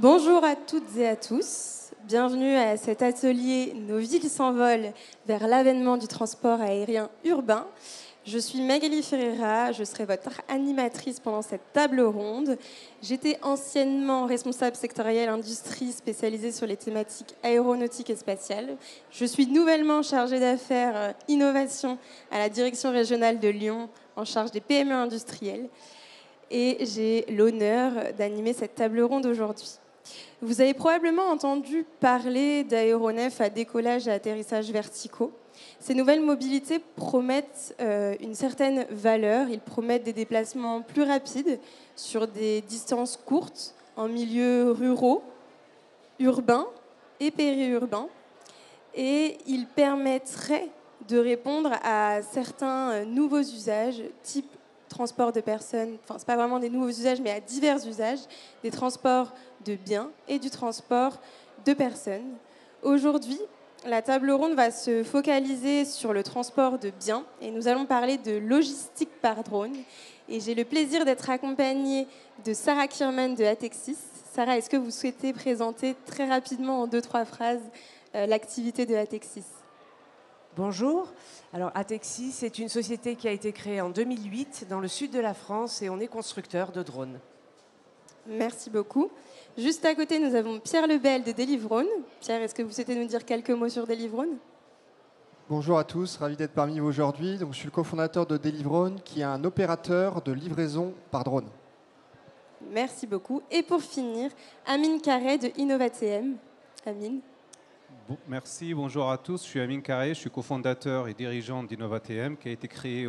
Bonjour à toutes et à tous. Bienvenue à cet atelier Nos villes s'envolent vers l'avènement du transport aérien urbain. Je suis Magali Ferreira, je serai votre animatrice pendant cette table ronde. J'étais anciennement responsable sectorielle industrie spécialisée sur les thématiques aéronautiques et spatiales. Je suis nouvellement chargée d'affaires innovation à la direction régionale de Lyon en charge des PME industrielles. Et j'ai l'honneur d'animer cette table ronde aujourd'hui. Vous avez probablement entendu parler d'aéronefs à décollage et atterrissage verticaux. Ces nouvelles mobilités promettent une certaine valeur. Ils promettent des déplacements plus rapides sur des distances courtes en milieux ruraux, urbains et périurbains. Et ils permettraient de répondre à certains nouveaux usages, type transport de personnes, enfin c'est pas vraiment des nouveaux usages, mais à divers usages, des transports de biens et du transport de personnes. Aujourd'hui, la table ronde va se focaliser sur le transport de biens et nous allons parler de logistique par drone. Et j'ai le plaisir d'être accompagnée de Sarah Kirman de Atexis. Sarah, est-ce que vous souhaitez présenter très rapidement en 2-3 phrases l'activité de Atexis ? Bonjour. Alors Atexis, c'est une société qui a été créée en 2008 dans le sud de la France et on est constructeur de drones. Merci beaucoup. Juste à côté, nous avons Pierre Lebel de Delivrone. Pierre, est-ce que vous souhaitez nous dire quelques mots sur Delivrone ? Bonjour à tous, ravi d'être parmi vous aujourd'hui. Donc, je suis le cofondateur de Delivrone, qui est un opérateur de livraison par drone. Merci beaucoup. Et pour finir, Amine Carré de InnovaTM. Amine. Merci, bonjour à tous. Je suis Amine Carré, je suis cofondateur et dirigeant d'InnovaTM qui a été créé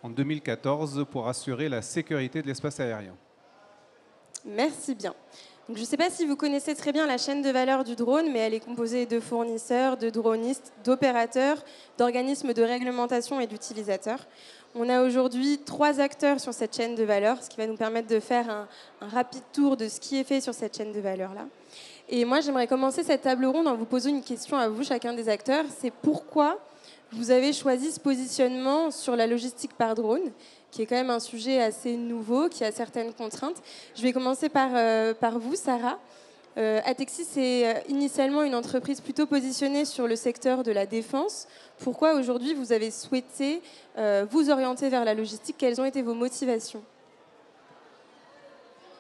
en 2014 pour assurer la sécurité de l'espace aérien. Merci bien. Donc, je ne sais pas si vous connaissez très bien la chaîne de valeur du drone, mais elle est composée de fournisseurs, de dronistes, d'opérateurs, d'organismes de réglementation et d'utilisateurs. On a aujourd'hui 3 acteurs sur cette chaîne de valeur, ce qui va nous permettre de faire un rapide tour de ce qui est fait sur cette chaîne de valeur-là. Et moi, j'aimerais commencer cette table ronde en vous posant une question à vous, chacun des acteurs. C'est pourquoi vous avez choisi ce positionnement sur la logistique par drone, qui est quand même un sujet assez nouveau, qui a certaines contraintes. Je vais commencer par vous, Sarah. Atexis est initialement une entreprise plutôt positionnée sur le secteur de la défense. Pourquoi aujourd'hui vous avez souhaité vous orienter vers la logistique ? Quelles ont été vos motivations ?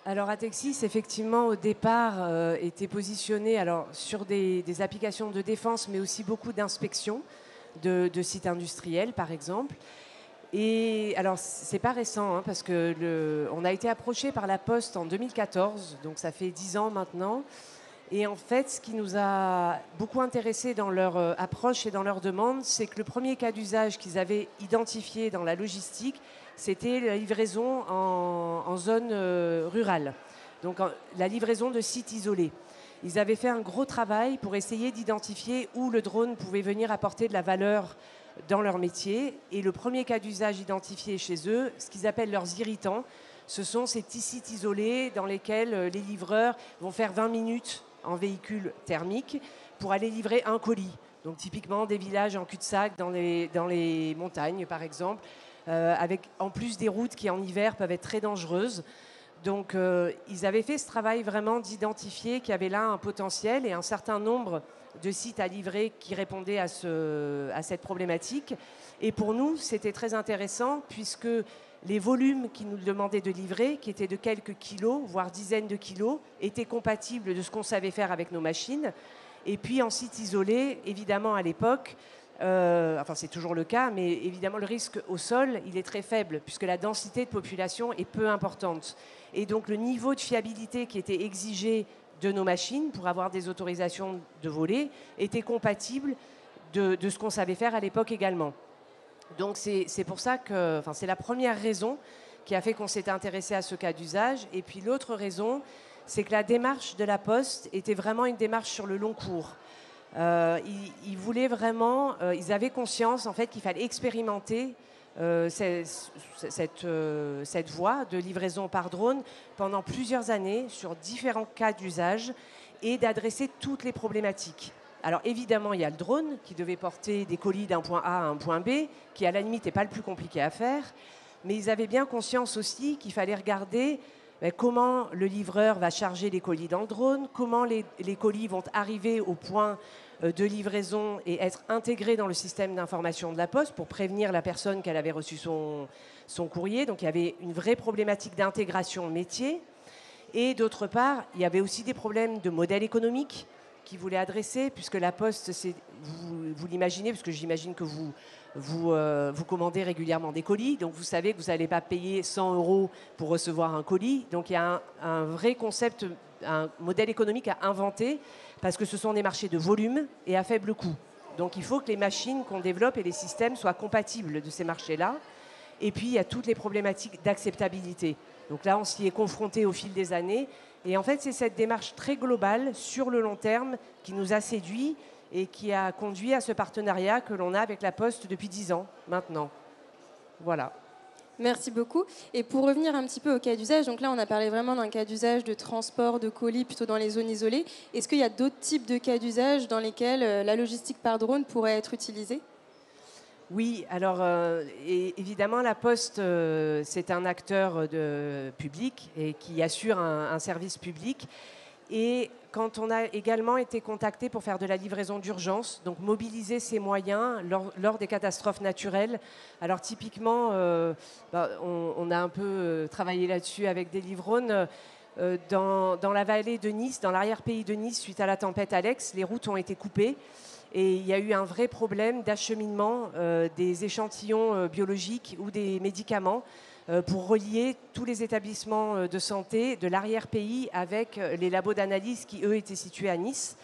Alors Atexis, effectivement, au départ, était positionné sur des applications de défense, mais aussi beaucoup d'inspection de sites industriels, par exemple. Et alors, c'est pas récent, parce que on a été approché par la Poste en 2014, donc ça fait 10 ans maintenant. Et en fait, ce qui nous a beaucoup intéressé dans leur approche et dans leur demande, c'est que le premier cas d'usage qu'ils avaient identifié dans la logistique, c'était la livraison en zone rurale, donc la livraison de sites isolés. Ils avaient fait un gros travail pour essayer d'identifier où le drone pouvait venir apporter de la valeur dans leur métier. Et le premier cas d'usage identifié chez eux, ce qu'ils appellent leurs irritants, ce sont ces petits sites isolés dans lesquels les livreurs vont faire 20 minutes en véhicule thermique pour aller livrer un colis. Donc typiquement des villages en cul-de-sac dans les montagnes, par exemple, avec en plus des routes qui en hiver peuvent être très dangereuses. Donc ils avaient fait ce travail vraiment d'identifier qu'il y avait là un potentiel et un certain nombre de sites à livrer qui répondaient à cette problématique. Et pour nous, c'était très intéressant puisque les volumes qu'ils nous demandaient de livrer, qui étaient de quelques kilos, voire dizaines de kilos, étaient compatibles de ce qu'on savait faire avec nos machines. Et puis en site isolé, évidemment à l'époque, c'est toujours le cas, mais évidemment le risque au sol, il est très faible puisque la densité de population est peu importante. Et donc le niveau de fiabilité qui était exigé de nos machines pour avoir des autorisations de voler était compatible de ce qu'on savait faire à l'époque également. Donc c'est pour ça que, c'est la première raison qui a fait qu'on s'était intéressé à ce cas d'usage. Et puis l'autre raison, c'est que la démarche de la Poste était vraiment une démarche sur le long cours. Ils voulaient vraiment, ils avaient conscience en fait qu'il fallait expérimenter cette voie de livraison par drone pendant plusieurs années sur différents cas d'usage et d'adresser toutes les problématiques. Alors évidemment, il y a le drone qui devait porter des colis d'un point A à un point B, qui à la limite n'est pas le plus compliqué à faire, mais ils avaient bien conscience aussi qu'il fallait regarder comment le livreur va charger les colis dans le drone, comment les colis vont arriver au point de livraison et être intégrés dans le système d'information de la Poste pour prévenir la personne qu'elle avait reçu son courrier. Donc il y avait une vraie problématique d'intégration métier. Et d'autre part, il y avait aussi des problèmes de modèle économique qui voulaient adresser, puisque la Poste, vous l'imaginez, parce que j'imagine que vous commandez régulièrement des colis, donc vous savez que vous n'allez pas payer 100 € pour recevoir un colis. Donc il y a un vrai concept, un modèle économique à inventer, parce que ce sont des marchés de volume et à faible coût. Donc il faut que les machines qu'on développe et les systèmes soient compatibles de ces marchés-là. Et puis il y a toutes les problématiques d'acceptabilité. Donc là, on s'y est confronté au fil des années. Et en fait, c'est cette démarche très globale, sur le long terme, qui nous a séduits et qui a conduit à ce partenariat que l'on a avec la Poste depuis 10 ans maintenant. Voilà. Merci beaucoup. Et pour revenir un petit peu au cas d'usage, donc là, on a parlé vraiment d'un cas d'usage de transport de colis plutôt dans les zones isolées. Est-ce qu'il y a d'autres types de cas d'usage dans lesquels la logistique par drone pourrait être utilisée ? Oui, alors évidemment, la Poste, c'est un acteur public et qui assure un service public. Et quand on a également été contacté pour faire de la livraison d'urgence, donc mobiliser ces moyens lors des catastrophes naturelles. Alors typiquement, on a un peu travaillé là-dessus avec Delivrone. Dans la vallée de Nice, dans l'arrière-pays de Nice, suite à la tempête Alex, les routes ont été coupées. Et il y a eu un vrai problème d'acheminement des échantillons biologiques ou des médicaments pour relier tous les établissements de santé de l'arrière-pays avec les labos d'analyse qui, eux, étaient situés à Nice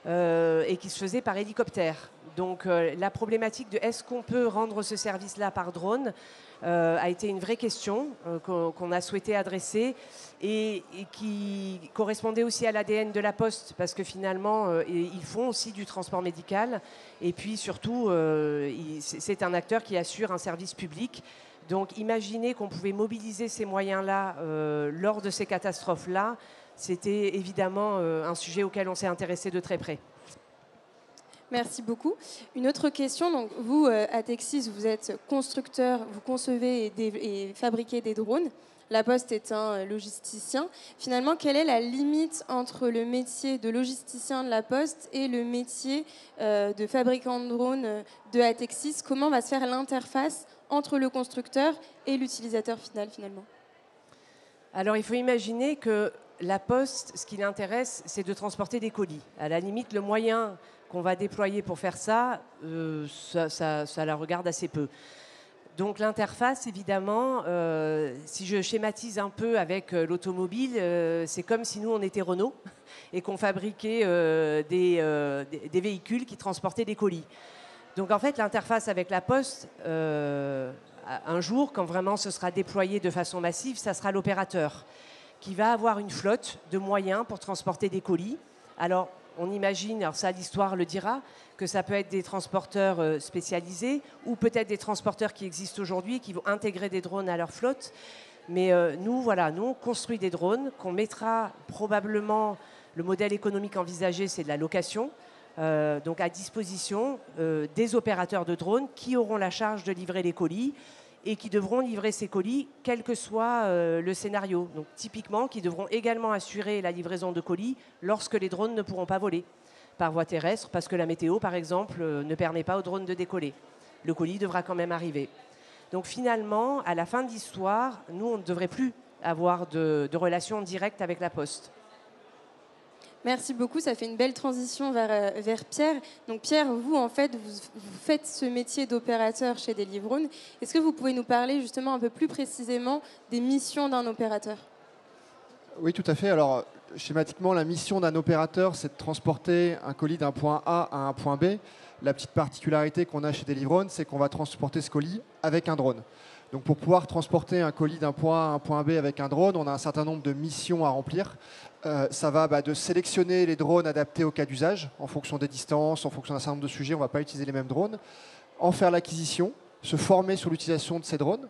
et qui se faisaient par hélicoptère. Donc la problématique de est-ce qu'on peut rendre ce service-là par drone a été une vraie question qu'on a souhaité adresser et qui correspondait aussi à l'ADN de la Poste, parce que finalement, ils font aussi du transport médical. Et puis surtout, c'est un acteur qui assure un service public. Donc imaginez qu'on pouvait mobiliser ces moyens-là lors de ces catastrophes-là. C'était évidemment un sujet auquel on s'est intéressé de très près. Merci beaucoup. Une autre question. Donc, vous, Atexis, vous êtes constructeur, vous concevez et fabriquez des drones. La Poste est un logisticien. Finalement, quelle est la limite entre le métier de logisticien de la Poste et le métier de fabricant de drones de Atexis ? Comment va se faire l'interface entre le constructeur et l'utilisateur final, finalement ? Alors, il faut imaginer que la Poste, ce qui l'intéresse, c'est de transporter des colis. À la limite, le moyen qu'on va déployer pour faire ça, ça la regarde assez peu. Donc l'interface, évidemment, si je schématise un peu avec l'automobile, c'est comme si nous, on était Renault et qu'on fabriquait des véhicules qui transportaient des colis. Donc en fait, l'interface avec la Poste, un jour, quand vraiment ce sera déployé de façon massive, ça sera l'opérateur qui va avoir une flotte de moyens pour transporter des colis. Alors, on imagine, alors ça l'histoire le dira, que ça peut être des transporteurs spécialisés ou peut-être des transporteurs qui existent aujourd'hui et qui vont intégrer des drones à leur flotte. Mais nous, on construit des drones qu'on mettra probablement, le modèle économique envisagé, c'est de la location, donc à disposition des opérateurs de drones qui auront la charge de livrer les colis et qui devront livrer ces colis, quel que soit le scénario. Donc typiquement, qui devront également assurer la livraison de colis lorsque les drones ne pourront pas voler par voie terrestre, parce que la météo, par exemple, ne permet pas aux drones de décoller. Le colis devra quand même arriver. Donc finalement, à la fin de l'histoire, nous, on ne devrait plus avoir de relation directe avec la Poste. Merci beaucoup, ça fait une belle transition vers Pierre. Donc Pierre, vous, en fait, vous faites ce métier d'opérateur chez Delivrone. Est-ce que vous pouvez nous parler justement un peu plus précisément des missions d'un opérateur ? Oui, tout à fait. Alors, schématiquement, la mission d'un opérateur, c'est de transporter un colis d'un point A à un point B. La petite particularité qu'on a chez Delivrone, c'est qu'on va transporter ce colis avec un drone. Donc pour pouvoir transporter un colis d'un point A à un point B avec un drone, on a un certain nombre de missions à remplir. Ça va de sélectionner les drones adaptés au cas d'usage, en fonction des distances, en fonction d'un certain nombre de sujets, on ne va pas utiliser les mêmes drones. En faire l'acquisition, se former sur l'utilisation de ces drones,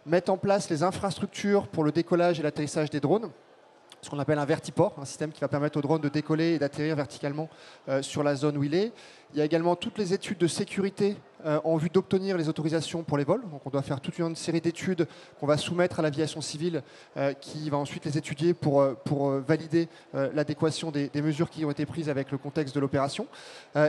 mettre en place les infrastructures pour le décollage et l'atterrissage des drones, ce qu'on appelle un vertiport, un système qui va permettre au drone de décoller et d'atterrir verticalement sur la zone où il est. Il y a également toutes les études de sécurité en vue d'obtenir les autorisations pour les vols. Donc on doit faire toute une série d'études qu'on va soumettre à l'aviation civile qui va ensuite les étudier pour valider l'adéquation des mesures qui ont été prises avec le contexte de l'opération.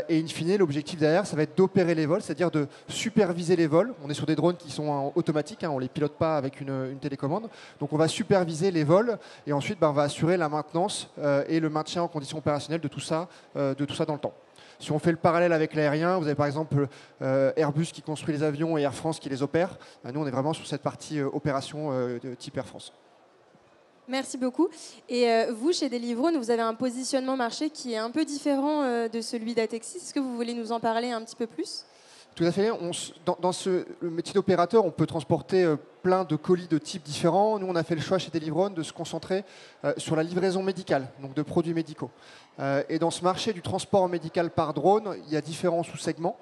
Et in fine, l'objectif derrière, ça va être d'opérer les vols, c'est-à-dire de superviser les vols. On est sur des drones qui sont automatiques, on ne les pilote pas avec une télécommande. Donc on va superviser les vols et ensuite on va assurer la maintenance et le maintien en conditions opérationnelles de tout ça dans le temps. Si on fait le parallèle avec l'aérien, vous avez par exemple Airbus qui construit les avions et Air France qui les opère. Nous, on est vraiment sur cette partie opération de type Air France. Merci beaucoup. Et vous, chez Delivrone, vous avez un positionnement marché qui est un peu différent de celui d'Atexis. Est-ce que vous voulez nous en parler un petit peu plus ? Tout à fait. Dans le métier d'opérateur, on peut transporter plein de colis de types différents. Nous, on a fait le choix chez Delivrone de se concentrer sur la livraison médicale, donc de produits médicaux. Et dans ce marché du transport médical par drone, il y a différents sous-segments.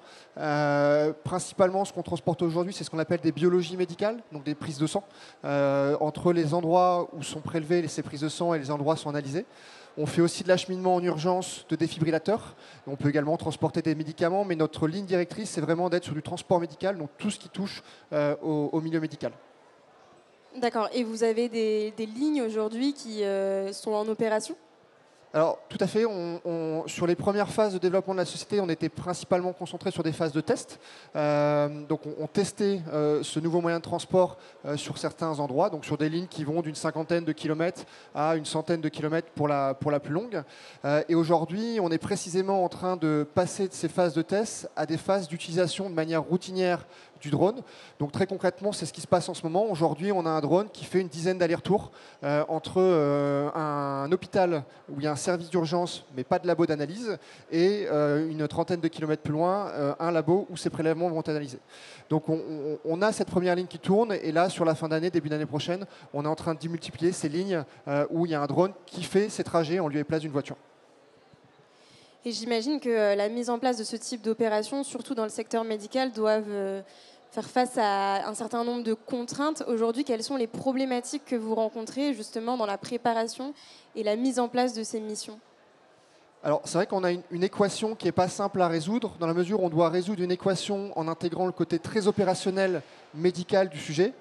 Principalement, ce qu'on transporte aujourd'hui, c'est ce qu'on appelle des biologies médicales, donc des prises de sang, entre les endroits où sont prélevées ces prises de sang et les endroits où sont analysés. On fait aussi de l'acheminement en urgence de défibrillateurs. On peut également transporter des médicaments, mais notre ligne directrice, c'est vraiment d'être sur du transport médical, donc tout ce qui touche au milieu médical. D'accord. Et vous avez des lignes aujourd'hui qui sont en opération ? Alors, tout à fait. Sur les premières phases de développement de la société, on était principalement concentré sur des phases de test. Donc, on testait ce nouveau moyen de transport sur certains endroits, donc sur des lignes qui vont d'une 50aine de kilomètres à une 100aine de kilomètres pour la plus longue. Et aujourd'hui, on est précisément en train de passer de ces phases de test à des phases d'utilisation de manière routinière du drone. Donc très concrètement, c'est ce qui se passe en ce moment. Aujourd'hui, on a un drone qui fait une dizaine d'allers-retours entre un hôpital où il y a un service d'urgence, mais pas de labo d'analyse, et une trentaine de kilomètres plus loin, un labo où ces prélèvements vont être analysés. Donc on a cette première ligne qui tourne, et là, sur la fin d'année, début d'année prochaine, on est en train de démultiplier ces lignes où il y a un drone qui fait ces trajets en lieu et place d'une voiture. Et j'imagine que la mise en place de ce type d'opération, surtout dans le secteur médical, doivent faire face à un certain nombre de contraintes. Aujourd'hui, quelles sont les problématiques que vous rencontrez justement dans la préparation et la mise en place de ces missions ? Alors, c'est vrai qu'on a une équation qui n'est pas simple à résoudre, dans la mesure où on doit résoudre une équation en intégrant le côté très opérationnel, médical du sujet,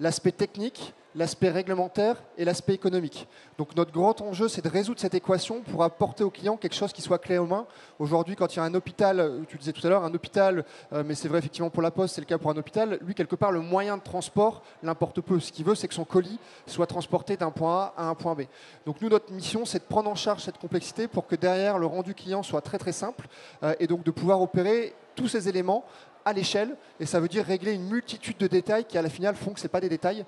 l'aspect technique, l'aspect réglementaire et l'aspect économique. Donc notre grand enjeu, c'est de résoudre cette équation pour apporter au client quelque chose qui soit clé aux mains. Aujourd'hui, quand il y a un hôpital, tu disais tout à l'heure, un hôpital, mais c'est vrai effectivement pour la Poste, c'est le cas pour un hôpital, lui, quelque part, le moyen de transport l'importe peu. Ce qu'il veut, c'est que son colis soit transporté d'un point A à un point B. Donc nous, notre mission, c'est de prendre en charge cette complexité pour que derrière, le rendu client soit très très simple et donc de pouvoir opérer tous ces éléments à l'échelle, et ça veut dire régler une multitude de détails qui à la finale font que ce n'est pas des détails,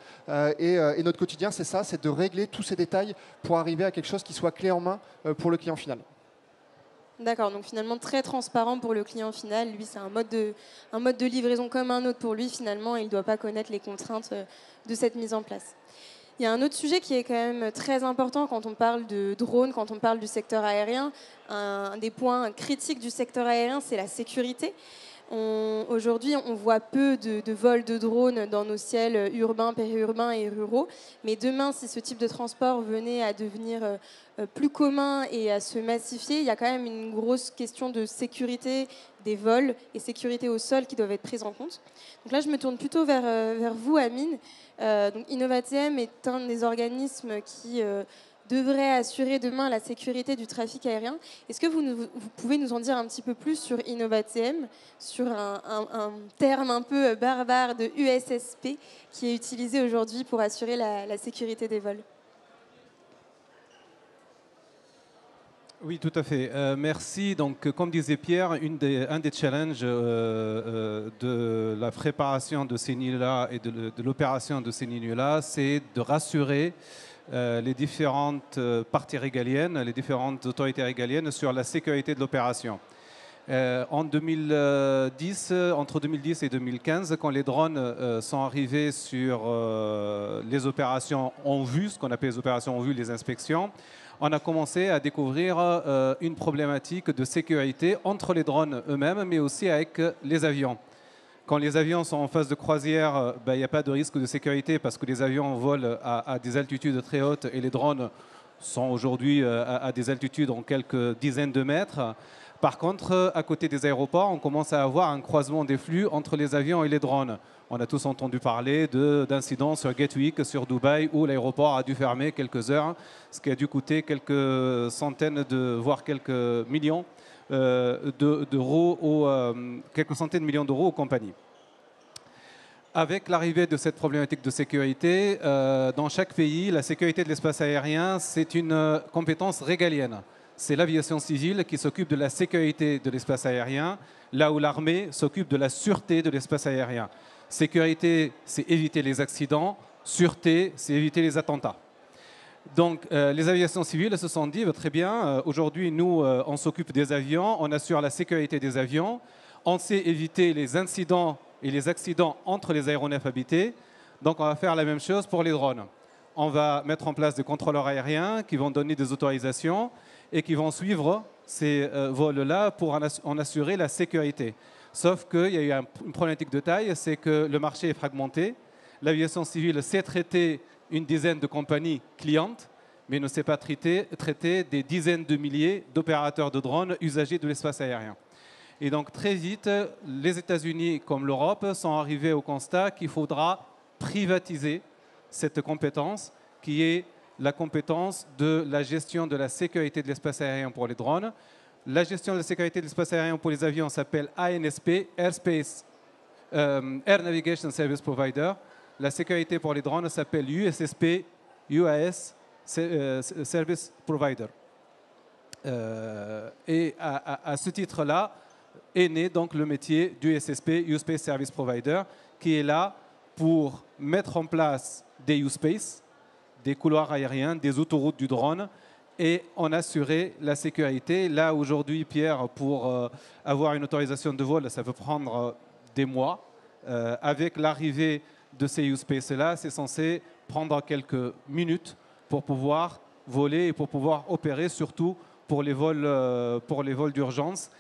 et notre quotidien c'est ça, c'est de régler tous ces détails pour arriver à quelque chose qui soit clé en main pour le client final. D'accord, donc finalement très transparent pour le client final, lui c'est un mode de livraison comme un autre pour lui finalement, et il ne doit pas connaître les contraintes de cette mise en place. Il y a un autre sujet qui est quand même très important quand on parle de drones, quand on parle du secteur aérien. Un des points critiques du secteur aérien, c'est la sécurité. Aujourd'hui, on voit peu de vols de drones dans nos ciels urbains, périurbains et ruraux. Mais demain, si ce type de transport venait à devenir plus commun et à se massifier, il y a quand même une grosse question de sécurité des vols et sécurité au sol qui doivent être prises en compte. Donc là, je me tourne plutôt vers vous, Amine. Donc InnovaTM est un des organismes qui devrait assurer demain la sécurité du trafic aérien. Est-ce que vous pouvez nous en dire un petit peu plus sur InnovaTM, sur un terme un peu barbare de USSP qui est utilisé aujourd'hui pour assurer la sécurité des vols ? Oui, tout à fait. Merci. Donc, comme disait Pierre, un des challenges de la préparation de ces lignes-là et de l'opération de ces lignes-là, c'est de rassurer les différentes parties régaliennes, les différentes autorités régaliennes sur la sécurité de l'opération. Entre 2010 et 2015, quand les drones sont arrivés sur les opérations en vue, ce qu'on appelle les opérations en vue, les inspections, on a commencé à découvrir une problématique de sécurité entre les drones eux-mêmes, mais aussi avec les avions. Quand les avions sont en phase de croisière, il n'y a pas de risque de sécurité parce que les avions volent à des altitudes très hautes, et les drones sont aujourd'hui à des altitudes en quelques dizaines de mètres. Par contre, à côté des aéroports, on commence à avoir un croisement des flux entre les avions et les drones. On a tous entendu parler d'incidents sur Gatwick, sur Dubaï, où l'aéroport a dû fermer quelques heures, ce qui a dû coûter quelques centaines, voire quelques millions d'euros, quelques centaines de millions d'euros aux compagnies. Avec l'arrivée de cette problématique de sécurité, dans chaque pays, la sécurité de l'espace aérien, c'est une compétence régalienne. C'est l'aviation civile qui s'occupe de la sécurité de l'espace aérien, là où l'armée s'occupe de la sûreté de l'espace aérien. Sécurité, c'est éviter les accidents. Sûreté, c'est éviter les attentats. Donc, les aviations civiles se sont dit, très bien, aujourd'hui, nous, on s'occupe des avions, on assure la sécurité des avions, on sait éviter les incidents et les accidents entre les aéronefs habités. Donc, on va faire la même chose pour les drones. On va mettre en place des contrôleurs aériens qui vont donner des autorisations et qui vont suivre ces vols-là pour en assurer la sécurité. Sauf qu'il y a eu une problématique de taille, c'est que le marché est fragmenté. L'aviation civile sait traiter une dizaine de compagnies clientes, mais ne sait pas traiter des dizaines de milliers d'opérateurs de drones usagers de l'espace aérien. Et donc très vite, les États-Unis comme l'Europe sont arrivés au constat qu'il faudra privatiser cette compétence qui est la compétence de la gestion de la sécurité de l'espace aérien pour les drones. La gestion de la sécurité de l'espace aérien pour les avions s'appelle ANSP, Air Navigation Service Provider. La sécurité pour les drones s'appelle USSP, UAS Service Provider. Et à ce titre-là est né donc le métier du USSP, U-Space Service Provider, qui est là pour mettre en place des U-Space, des couloirs aériens, des autoroutes du drone, et en assurer la sécurité. Là, aujourd'hui, Pierre, pour avoir une autorisation de vol, ça peut prendre des mois. Avec l'arrivée de ces U-Space-là, c'est censé prendre quelques minutes pour pouvoir voler et pour pouvoir opérer, surtout pour les vols d'urgence.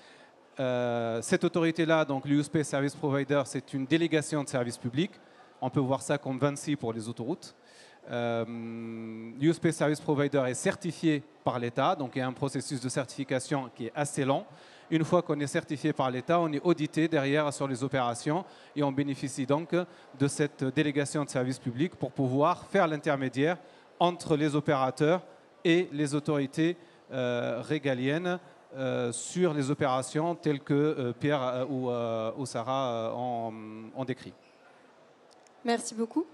Cette autorité-là, donc l'U-Space Service Provider, c'est une délégation de service public. On peut voir ça comme Vinci pour les autoroutes. U-Space Service Provider est certifié par l'État, donc il y a un processus de certification qui est assez lent. Une fois qu'on est certifié par l'État, on est audité derrière sur les opérations et on bénéficie donc de cette délégation de service public pour pouvoir faire l'intermédiaire entre les opérateurs et les autorités régaliennes sur les opérations telles que Pierre ou Sarah ont décrit. Merci beaucoup.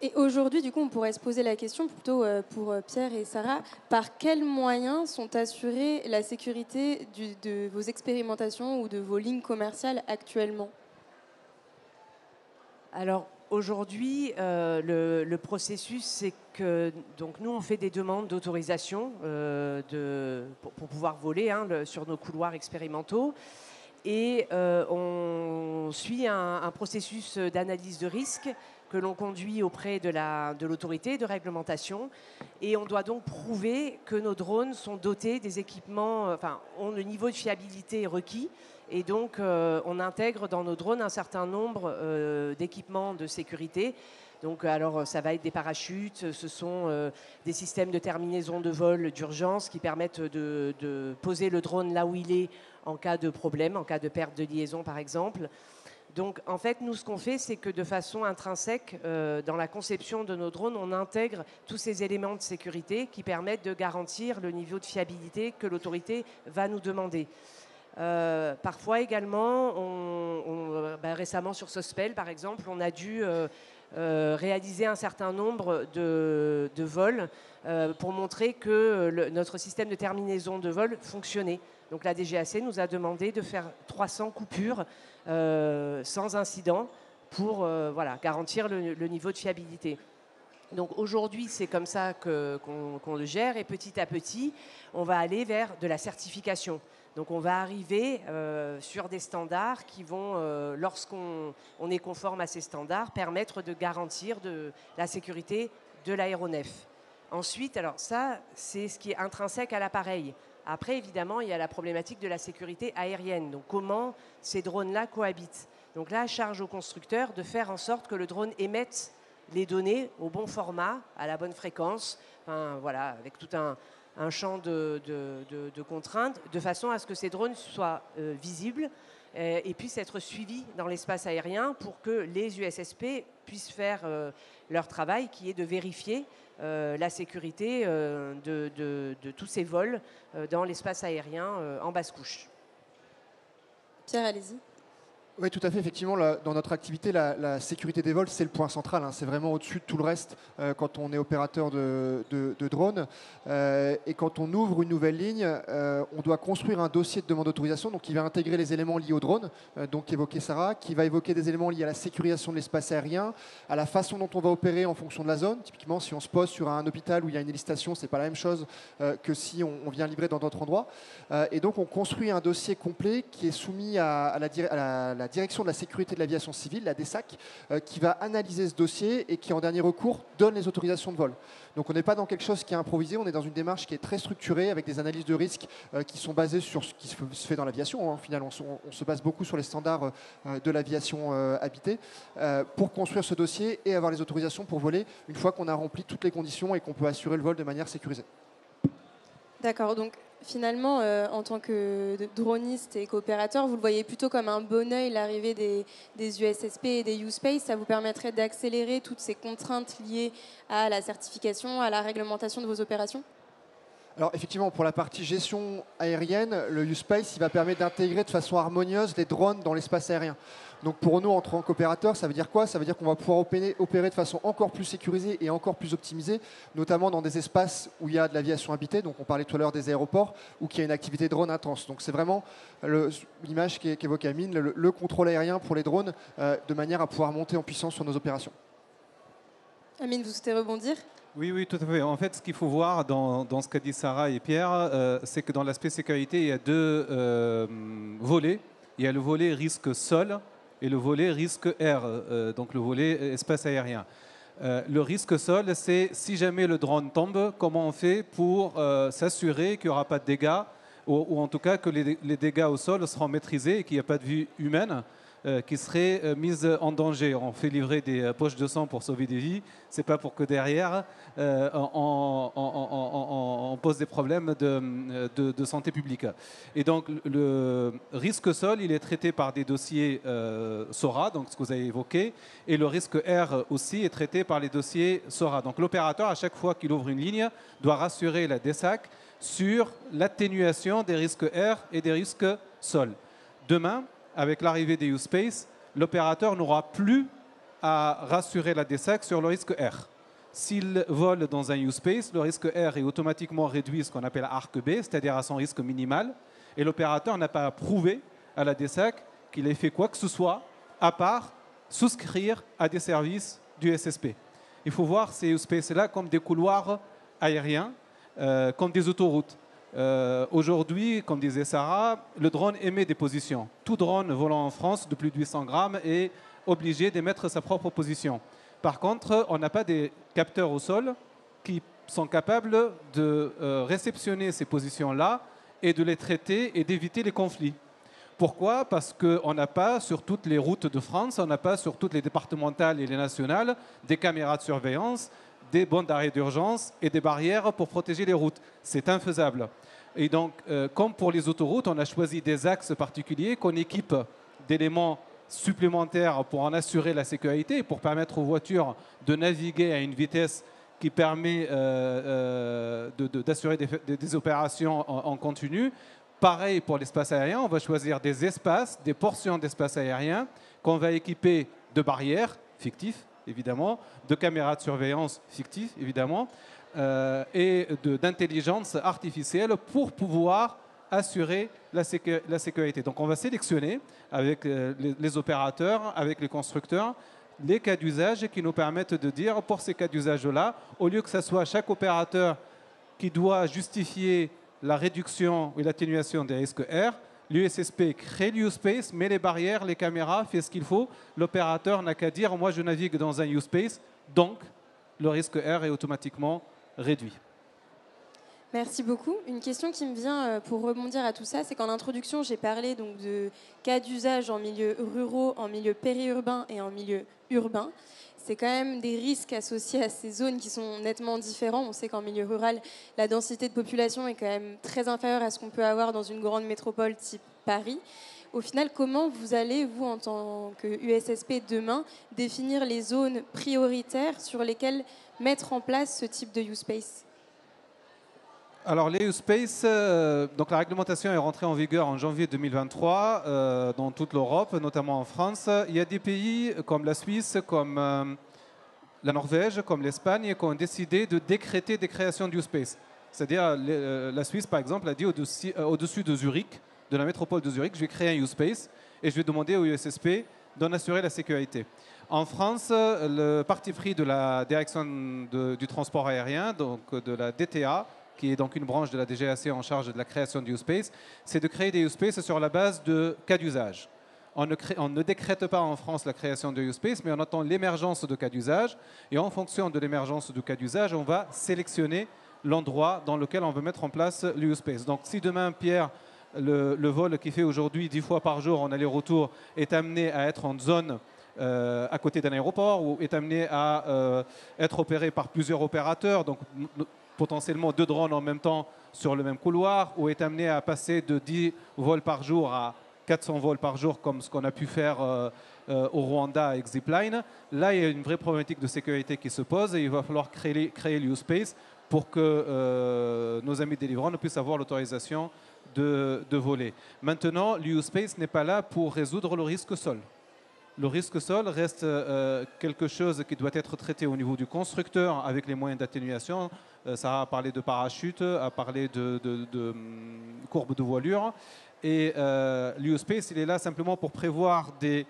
Et aujourd'hui, du coup, on pourrait se poser la question plutôt pour Pierre et Sarah, par quels moyens sont assurées la sécurité de vos expérimentations ou de vos lignes commerciales actuellement ? Alors aujourd'hui, le processus, c'est que donc, nous, on fait des demandes d'autorisation pour pouvoir voler sur nos couloirs expérimentaux. Et on suit un processus d'analyse de risque que l'on conduit auprès de l'autorité de réglementation. Et on doit donc prouver que nos drones sont dotés des équipements, ont le niveau de fiabilité requis. Et donc, on intègre dans nos drones un certain nombre d'équipements de sécurité. Donc, alors, ça va être des parachutes, ce sont des systèmes de terminaison de vol d'urgence qui permettent de poser le drone là où il est en cas de problème, en cas de perte de liaison, par exemple. Donc, en fait, nous, ce qu'on fait, c'est que de façon intrinsèque, dans la conception de nos drones, on intègre tous ces éléments de sécurité qui permettent de garantir le niveau de fiabilité que l'autorité va nous demander. Parfois également, récemment sur Sospel, par exemple, on a dû réaliser un certain nombre de vols pour montrer que notre système de terminaison de vol fonctionnait. Donc la DGAC nous a demandé de faire 300 coupures sans incident pour garantir le niveau de fiabilité. Donc aujourd'hui, c'est comme ça qu'on le gère et petit à petit, on va aller vers de la certification. Donc on va arriver sur des standards qui vont, lorsqu'on est conforme à ces standards, permettre de garantir la sécurité de l'aéronef. Ensuite, alors ça, c'est ce qui est intrinsèque à l'appareil. Après, évidemment, il y a la problématique de la sécurité aérienne. Donc comment ces drones-là cohabitent. Donc là, charge au constructeur de faire en sorte que le drone émette les données au bon format, à la bonne fréquence, avec tout un un champ de contraintes, de façon à ce que ces drones soient visibles et puissent être suivis dans l'espace aérien pour que les USSP puissent faire leur travail, qui est de vérifier la sécurité de tous ces vols dans l'espace aérien en basse couche. Pierre, allez-y. Oui, tout à fait. Effectivement, dans notre activité, la sécurité des vols, c'est le point central. C'est vraiment au-dessus de tout le reste quand on est opérateur de drone. Et quand on ouvre une nouvelle ligne, on doit construire un dossier de demande d'autorisation qui va intégrer les éléments liés au drone, donc évoqué Sarah, qui va évoquer des éléments liés à la sécurisation de l'espace aérien, à la façon dont on va opérer en fonction de la zone. Typiquement, si on se pose sur un hôpital où il y a une hélice-station, ce n'est pas la même chose que si on vient livrer dans d'autres endroits. Et donc, on construit un dossier complet qui est soumis à la direction de la sécurité de l'aviation civile, la DSAC, qui va analyser ce dossier et qui, en dernier recours, donne les autorisations de vol. Donc on n'est pas dans quelque chose qui est improvisé, on est dans une démarche qui est très structurée, avec des analyses de risque qui sont basées sur ce qui se fait dans l'aviation. Au final, on se base beaucoup sur les standards de l'aviation habitée pour construire ce dossier et avoir les autorisations pour voler une fois qu'on a rempli toutes les conditions et qu'on peut assurer le vol de manière sécurisée. D'accord, donc finalement, en tant que droniste et coopérateur, vous le voyez plutôt comme un bon œil l'arrivée des USSP et des U-Space. Ça vous permettrait d'accélérer toutes ces contraintes liées à la certification, à la réglementation de vos opérations ? Alors effectivement, pour la partie gestion aérienne, le U-Space il va permettre d'intégrer de façon harmonieuse les drones dans l'espace aérien. Donc pour nous, en tant qu'opérateurs, ça veut dire quoi? Ça veut dire qu'on va pouvoir opérer de façon encore plus sécurisée et encore plus optimisée, notamment dans des espaces où il y a de l'aviation habitée. Donc on parlait tout à l'heure des aéroports, où il y a une activité drone intense. Donc c'est vraiment l'image qu'évoque Amine, le contrôle aérien pour les drones, de manière à pouvoir monter en puissance sur nos opérations. Amine, vous souhaitez rebondir ? Oui, tout à fait. En fait, ce qu'il faut voir dans ce qu'a dit Sarah et Pierre, c'est que dans l'aspect sécurité, il y a deux volets. Il y a le volet risque sol et le volet risque air, donc le volet espace aérien. Le risque sol, c'est si jamais le drone tombe, comment on fait pour s'assurer qu'il n'y aura pas de dégâts, ou en tout cas que les dégâts au sol seront maîtrisés et qu'il n'y a pas de vie humaine qui serait mise en danger. On fait livrer des poches de sang pour sauver des vies, c'est pas pour que derrière on pose des problèmes de santé publique. Et donc le risque sol, il est traité par des dossiers SORA, donc ce que vous avez évoqué, et le risque air aussi est traité par les dossiers SORA. Donc l'opérateur, à chaque fois qu'il ouvre une ligne, doit rassurer la DSAC sur l'atténuation des risques air et des risques sol. Demain, avec l'arrivée des U-Space, l'opérateur n'aura plus à rassurer la DSAC sur le risque air. S'il vole dans un U-Space, le risque air est automatiquement réduit, ce qu'on appelle ARC B, c'est-à-dire à son risque minimal, et l'opérateur n'a pas à prouver à la DSAC qu'il ait fait quoi que ce soit, à part souscrire à des services du SSP. Il faut voir ces U-Space-là comme des couloirs aériens, comme des autoroutes. Aujourd'hui, comme disait Sarah, le drone émet des positions. Tout drone volant en France de plus de 800 grammes est obligé d'émettre sa propre position. Par contre, on n'a pas des capteurs au sol qui sont capables de réceptionner ces positions-là et de les traiter et d'éviter les conflits. Pourquoi? Parce qu'on n'a pas sur toutes les routes de France, on n'a pas sur toutes les départementales et les nationales des caméras de surveillance, des bandes d'arrêt d'urgence et des barrières pour protéger les routes. C'est infaisable. Et donc, comme pour les autoroutes, on a choisi des axes particuliers qu'on équipe d'éléments supplémentaires pour en assurer la sécurité et pour permettre aux voitures de naviguer à une vitesse qui permet d'assurer des opérations en continu. Pareil pour l'espace aérien, on va choisir des espaces, des portions d'espace aérien qu'on va équiper de barrières fictives, évidemment, de caméras de surveillance fictives, évidemment, et d'intelligence artificielle pour pouvoir assurer la sécurité. Donc on va sélectionner avec les opérateurs, avec les constructeurs, les cas d'usage qui nous permettent de dire, pour ces cas d'usage-là, au lieu que ce soit chaque opérateur qui doit justifier la réduction et l'atténuation des risques air, l'USSP crée l'U-Space, met les barrières, les caméras, fait ce qu'il faut. L'opérateur n'a qu'à dire « moi je navigue dans un U-Space », donc le risque air est automatiquement réduit. Merci beaucoup. Une question qui me vient pour rebondir à tout ça, c'est qu'en introduction, j'ai parlé donc de cas d'usage en milieu ruraux, en milieu périurbain et en milieu urbain. c'est quand même des risques associés à ces zones qui sont nettement différents. On sait qu'en milieu rural, la densité de population est quand même très inférieure à ce qu'on peut avoir dans une grande métropole type Paris. Au final, comment vous allez, vous, en tant que USSP demain, définir les zones prioritaires sur lesquelles mettre en place ce type de use space? Alors les use space, donc la réglementation est rentrée en vigueur en janvier 2023 dans toute l'Europe, notamment en France. Il y a des pays comme la Suisse, comme la Norvège, comme l'Espagne, qui ont décidé de décréter des créations d'use space. C'est-à-dire la Suisse, par exemple, a dit au-dessus de Zurich, de la métropole de Zurich, je vais créer un use space et je vais demander au USSP d'en assurer la sécurité. En France, le parti pris de la direction du transport aérien, donc de la DTA, qui est donc une branche de la DGAC en charge de la création du use space, c'est de créer des use space sur la base de cas d'usage. On ne décrète pas en France la création de use space, mais on attend l'émergence de cas d'usage. Et en fonction de l'émergence du cas d'usage, on va sélectionner l'endroit dans lequel on veut mettre en place le use space. Donc si demain, Pierre, le vol qui fait aujourd'hui 10 fois par jour en aller-retour est amené à être en zone à côté d'un aéroport ou est amené à être opéré par plusieurs opérateurs, donc potentiellement 2 drones en même temps sur le même couloir, ou est amené à passer de 10 vols par jour à 400 vols par jour, comme ce qu'on a pu faire au Rwanda avec Zipline. Là, il y a une vraie problématique de sécurité qui se pose et il va falloir créer l'use space pour que nos amis délivrants puissent avoir l'autorisation de voler. Maintenant, l'use space n'est pas là pour résoudre le risque sol. Le risque sol reste quelque chose qui doit être traité au niveau du constructeur avec les moyens d'atténuation. Ça a parlé de parachute, a parlé de courbe de voilure. Et l'use space, il est là simplement pour prévoir des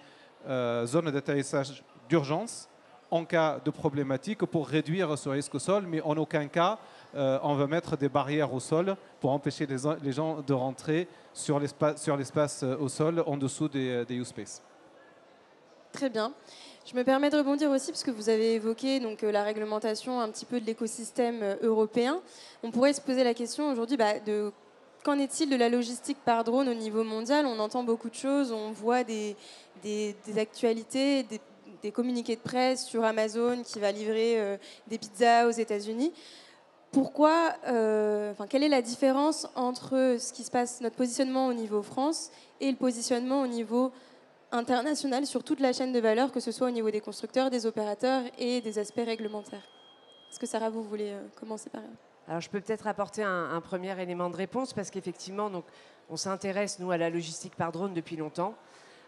zones d'atterrissage d'urgence en cas de problématique pour réduire ce risque au sol, mais en aucun cas on va mettre des barrières au sol pour empêcher les gens de rentrer sur l'espace au sol en dessous des use space. Très bien. Je me permets de rebondir aussi parce que vous avez évoqué donc, la réglementation un petit peu de l'écosystème européen. On pourrait se poser la question aujourd'hui de qu'en est-il de la logistique par drone au niveau mondial? On entend beaucoup de choses, on voit des actualités, des communiqués de presse sur Amazon qui va livrer des pizzas aux États-Unis. Pourquoi, quelle est la différence entre ce qui se passe, notre positionnement au niveau France et le positionnement au niveau international sur toute la chaîne de valeur, que ce soit au niveau des constructeurs, des opérateurs et des aspects réglementaires? Est-ce que Sarah, vous voulez commencer par là? Alors, je peux peut-être apporter un premier élément de réponse parce qu'effectivement, on s'intéresse, nous, à la logistique par drone depuis longtemps.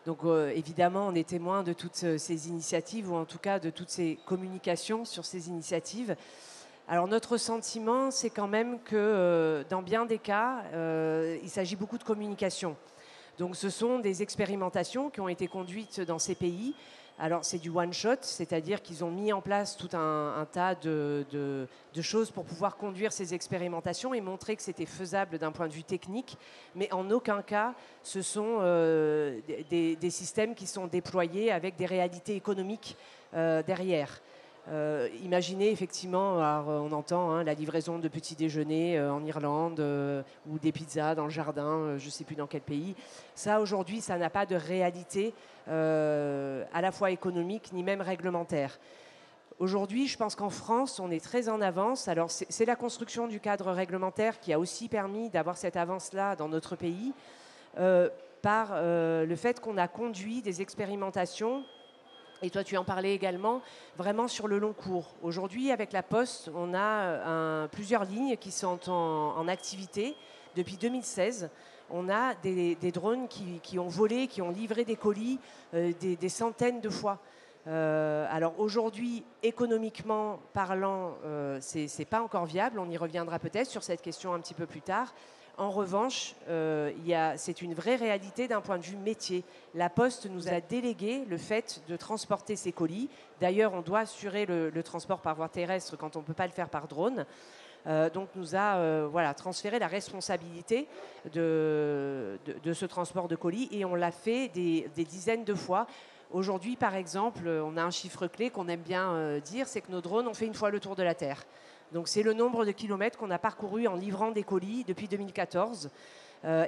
Donc, évidemment, on est témoin de toutes ces initiatives ou en tout cas de toutes ces communications sur ces initiatives. Alors, notre sentiment, c'est quand même que dans bien des cas, il s'agit beaucoup de communication. Donc, ce sont des expérimentations qui ont été conduites dans ces pays. Alors, c'est du one-shot, c'est-à-dire qu'ils ont mis en place tout un tas de choses pour pouvoir conduire ces expérimentations et montrer que c'était faisable d'un point de vue technique. Mais en aucun cas, ce sont des systèmes qui sont déployés avec des réalités économiques derrière. Imaginez effectivement, alors, on entend la livraison de petits déjeuners en Irlande ou des pizzas dans le jardin, je ne sais plus dans quel pays. Ça, aujourd'hui, ça n'a pas de réalité à la fois économique ni même réglementaire. Aujourd'hui, je pense qu'en France, on est très en avance. Alors, c'est la construction du cadre réglementaire qui a aussi permis d'avoir cette avance-là dans notre pays par le fait qu'on a conduit des expérimentations. Et toi, tu en parlais également, vraiment sur le long cours. Aujourd'hui, avec la Poste, on a plusieurs lignes qui sont en activité. Depuis 2016, on a des drones qui ont volé, qui ont livré des colis des centaines de fois. Alors aujourd'hui, économiquement parlant, c'est pas encore viable. On y reviendra peut-être sur cette question un petit peu plus tard. En revanche, c'est une vraie réalité d'un point de vue métier. La Poste nous a délégué le fait de transporter ces colis. D'ailleurs, on doit assurer le transport par voie terrestre quand on ne peut pas le faire par drone. Donc, nous a transféré la responsabilité de ce transport de colis et on l'a fait des dizaines de fois. Aujourd'hui, par exemple, on a un chiffre clé qu'on aime bien dire, c'est que nos drones ont fait une fois le tour de la Terre. Donc, c'est le nombre de kilomètres qu'on a parcouru en livrant des colis depuis 2014.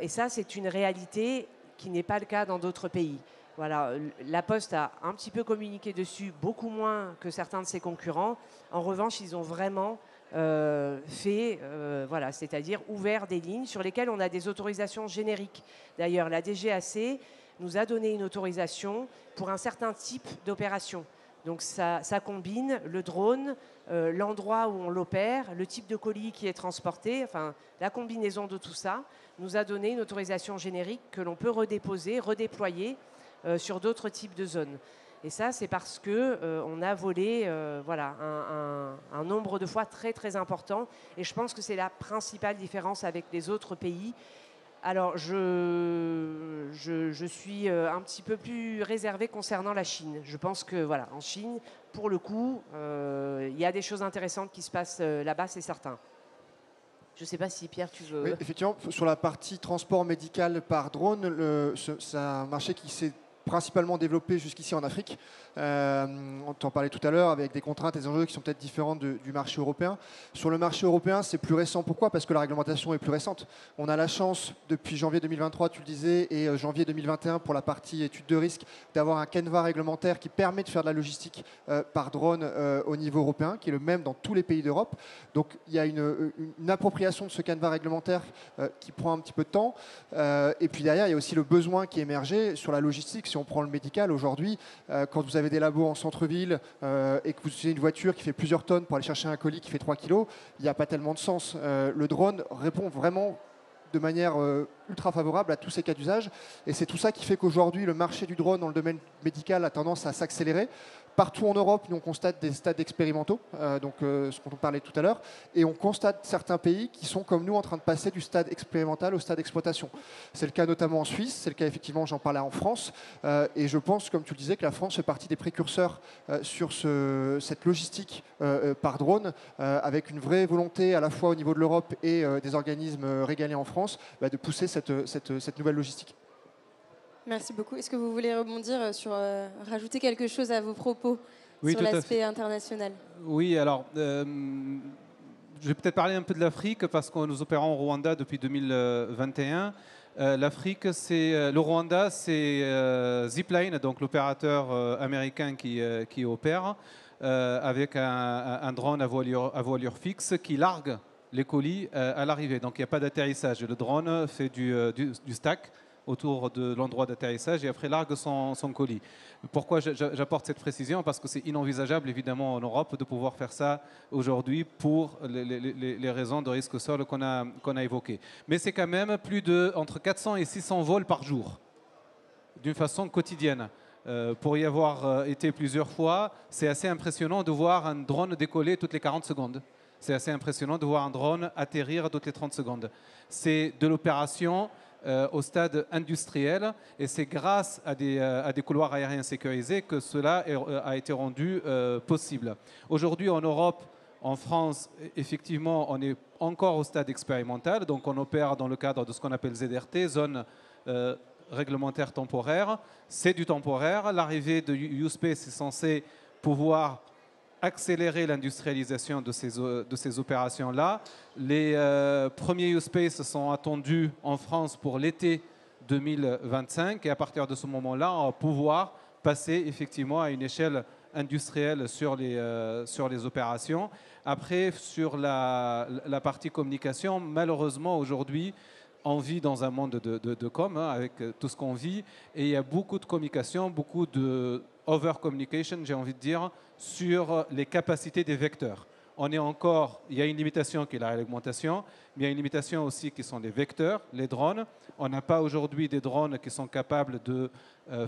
Et ça, c'est une réalité qui n'est pas le cas dans d'autres pays. Voilà, la Poste a un petit peu communiqué dessus, beaucoup moins que certains de ses concurrents. En revanche, ils ont vraiment fait, voilà, c'est-à-dire ouvert des lignes sur lesquelles on a des autorisations génériques. D'ailleurs, la DGAC nous a donné une autorisation pour un certain type d'opération. Donc ça combine le drone, l'endroit où on l'opère, le type de colis qui est transporté, enfin la combinaison de tout ça nous a donné une autorisation générique que l'on peut redéposer, redéployer sur d'autres types de zones. Et ça, c'est parce qu'on a volé voilà, un nombre de fois très très important. Et je pense que c'est la principale différence avec les autres pays. Alors, je suis un petit peu plus réservée concernant la Chine. Je pense que, voilà, en Chine, pour le coup, il y a des choses intéressantes qui se passent là-bas, c'est certain. Je ne sais pas si, Pierre, tu veux... Oui, effectivement, sur la partie transport médical par drone, c'est un marché qui s'est principalement développé jusqu'ici en Afrique. On t'en parlait tout à l'heure, avec des contraintes et des enjeux qui sont peut-être différents du marché européen. Sur le marché européen, c'est plus récent. Pourquoi? Parce que la réglementation est plus récente. On a la chance, depuis janvier 2023, tu le disais, et janvier 2021, pour la partie étude de risque, d'avoir un canevas réglementaire qui permet de faire de la logistique par drone au niveau européen, qui est le même dans tous les pays d'Europe. Donc, il y a une appropriation de ce canevas réglementaire qui prend un petit peu de temps. Et puis derrière, il y a aussi le besoin qui est émergé sur la logistique. Si on prend le médical aujourd'hui, quand vous avez des labos en centre-ville et que vous utilisez une voiture qui fait plusieurs tonnes pour aller chercher un colis qui fait 3 kilos, il n'y a pas tellement de sens. Le drone répond vraiment de manière ultra favorable à tous ces cas d'usage. Et c'est tout ça qui fait qu'aujourd'hui, le marché du drone dans le domaine médical a tendance à s'accélérer. Partout en Europe, nous on constate des stades expérimentaux, ce dont on parlait tout à l'heure, et on constate certains pays qui sont comme nous en train de passer du stade expérimental au stade d'exploitation. C'est le cas notamment en Suisse, c'est le cas effectivement, j'en parlais en France, et je pense, comme tu le disais, que la France fait partie des précurseurs sur cette logistique par drone, avec une vraie volonté à la fois au niveau de l'Europe et des organismes régaliens en France, de pousser cette nouvelle logistique. Merci beaucoup. Est-ce que vous voulez rebondir sur, rajouter quelque chose à vos propos sur tout à l'aspect fait. international? Oui, alors, je vais peut-être parler un peu de l'Afrique parce que nous opérons au Rwanda depuis 2021. L'Afrique, le Rwanda, c'est Zipline, donc l'opérateur américain qui opère, avec un drone à voilure fixe qui largue les colis à l'arrivée. Donc il n'y a pas d'atterrissage. Le drone fait du stack autour de l'endroit d'atterrissage et après largue son colis. Pourquoi j'apporte cette précision? Parce que c'est inenvisageable évidemment en Europe de pouvoir faire ça aujourd'hui pour les raisons de risque sol qu'on a évoquées. Mais c'est quand même entre 400 et 600 vols par jour, d'une façon quotidienne. Pour y avoir été plusieurs fois, c'est assez impressionnant de voir un drone décoller toutes les 40 secondes. C'est assez impressionnant de voir un drone atterrir toutes les 30 secondes. C'est de l'opération au stade industriel et c'est grâce à des couloirs aériens sécurisés que cela a été rendu possible. Aujourd'hui en Europe, en France, effectivement, on est encore au stade expérimental, donc on opère dans le cadre de ce qu'on appelle ZRT, zone réglementaire temporaire. C'est du temporaire. L'arrivée de U-Space est censée pouvoir accélérer l'industrialisation de ces opérations-là. Les premiers U-Space sont attendus en France pour l'été 2025 et à partir de ce moment-là, on va pouvoir passer effectivement à une échelle industrielle sur les opérations. Après, sur la partie communication, malheureusement aujourd'hui, on vit dans un monde de com, avec tout ce qu'on vit, et il y a beaucoup de communication, beaucoup de over-communication, j'ai envie de dire, sur les capacités des vecteurs. Il y a une limitation qui est la réglementation, mais il y a une limitation aussi qui sont les vecteurs, les drones. On n'a pas aujourd'hui des drones qui sont capables de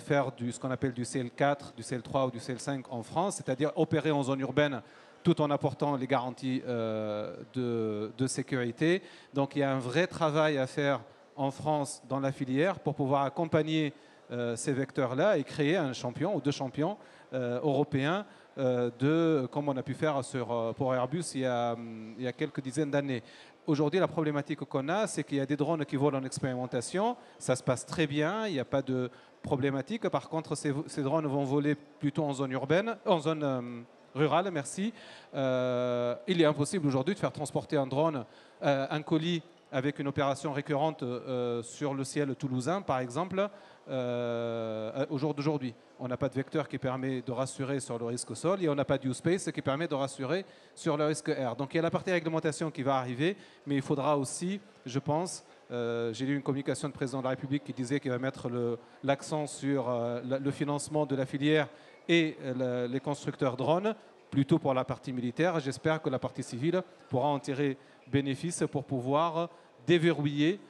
faire ce qu'on appelle du CL4, du CL3 ou du CL5 en France, c'est-à-dire opérer en zone urbaine tout en apportant les garanties de sécurité. Donc il y a un vrai travail à faire en France dans la filière pour pouvoir accompagner ces vecteurs-là et créer un champion ou deux champions européens comme on a pu faire pour Airbus il y a quelques dizaines d'années. Aujourd'hui, la problématique qu'on a, c'est qu'il y a des drones qui volent en expérimentation. Ça se passe très bien, il n'y a pas de problématique. Par contre, ces drones vont voler plutôt en zone urbaine, en zone rurale, merci. Il est impossible aujourd'hui de faire transporter un drone, un colis avec une opération récurrente sur le ciel toulousain, par exemple, au jour d'aujourd'hui. On n'a pas de vecteur qui permet de rassurer sur le risque au sol et on n'a pas de U-Space qui permet de rassurer sur le risque air. Donc il y a la partie réglementation qui va arriver, mais il faudra aussi, je pense, j'ai lu une communication du président de la République qui disait qu'il va mettre l'accent sur le financement de la filière et les constructeurs drones, plutôt pour la partie militaire. J'espère que la partie civile pourra en tirer bénéfice pour pouvoir déverrouiller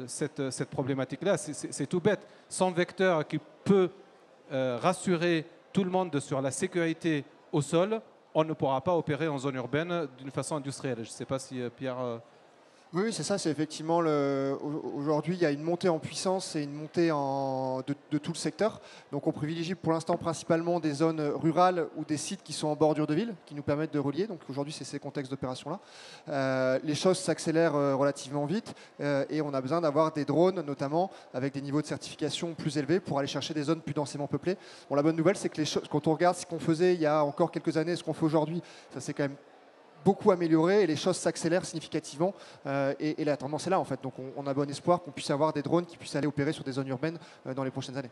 cette problématique-là. C'est tout bête. Sans vecteur qui peut rassurer tout le monde sur la sécurité au sol, on ne pourra pas opérer en zone urbaine d'une façon industrielle. Je ne sais pas si Pierre... Oui, c'est ça, c'est effectivement aujourd'hui il y a une montée en puissance et une montée de tout le secteur. Donc on privilégie pour l'instant principalement des zones rurales ou des sites qui sont en bordure de ville, qui nous permettent de relier. Donc aujourd'hui c'est ces contextes d'opération-là. Les choses s'accélèrent relativement vite et on a besoin d'avoir des drones notamment avec des niveaux de certification plus élevés pour aller chercher des zones plus densément peuplées. Bon, la bonne nouvelle c'est que quand on regarde ce qu'on faisait il y a encore quelques années et ce qu'on fait aujourd'hui, ça c'est quand même beaucoup amélioré et les choses s'accélèrent significativement et la tendance est là en fait. Donc on a bon espoir qu'on puisse avoir des drones qui puissent aller opérer sur des zones urbaines dans les prochaines années.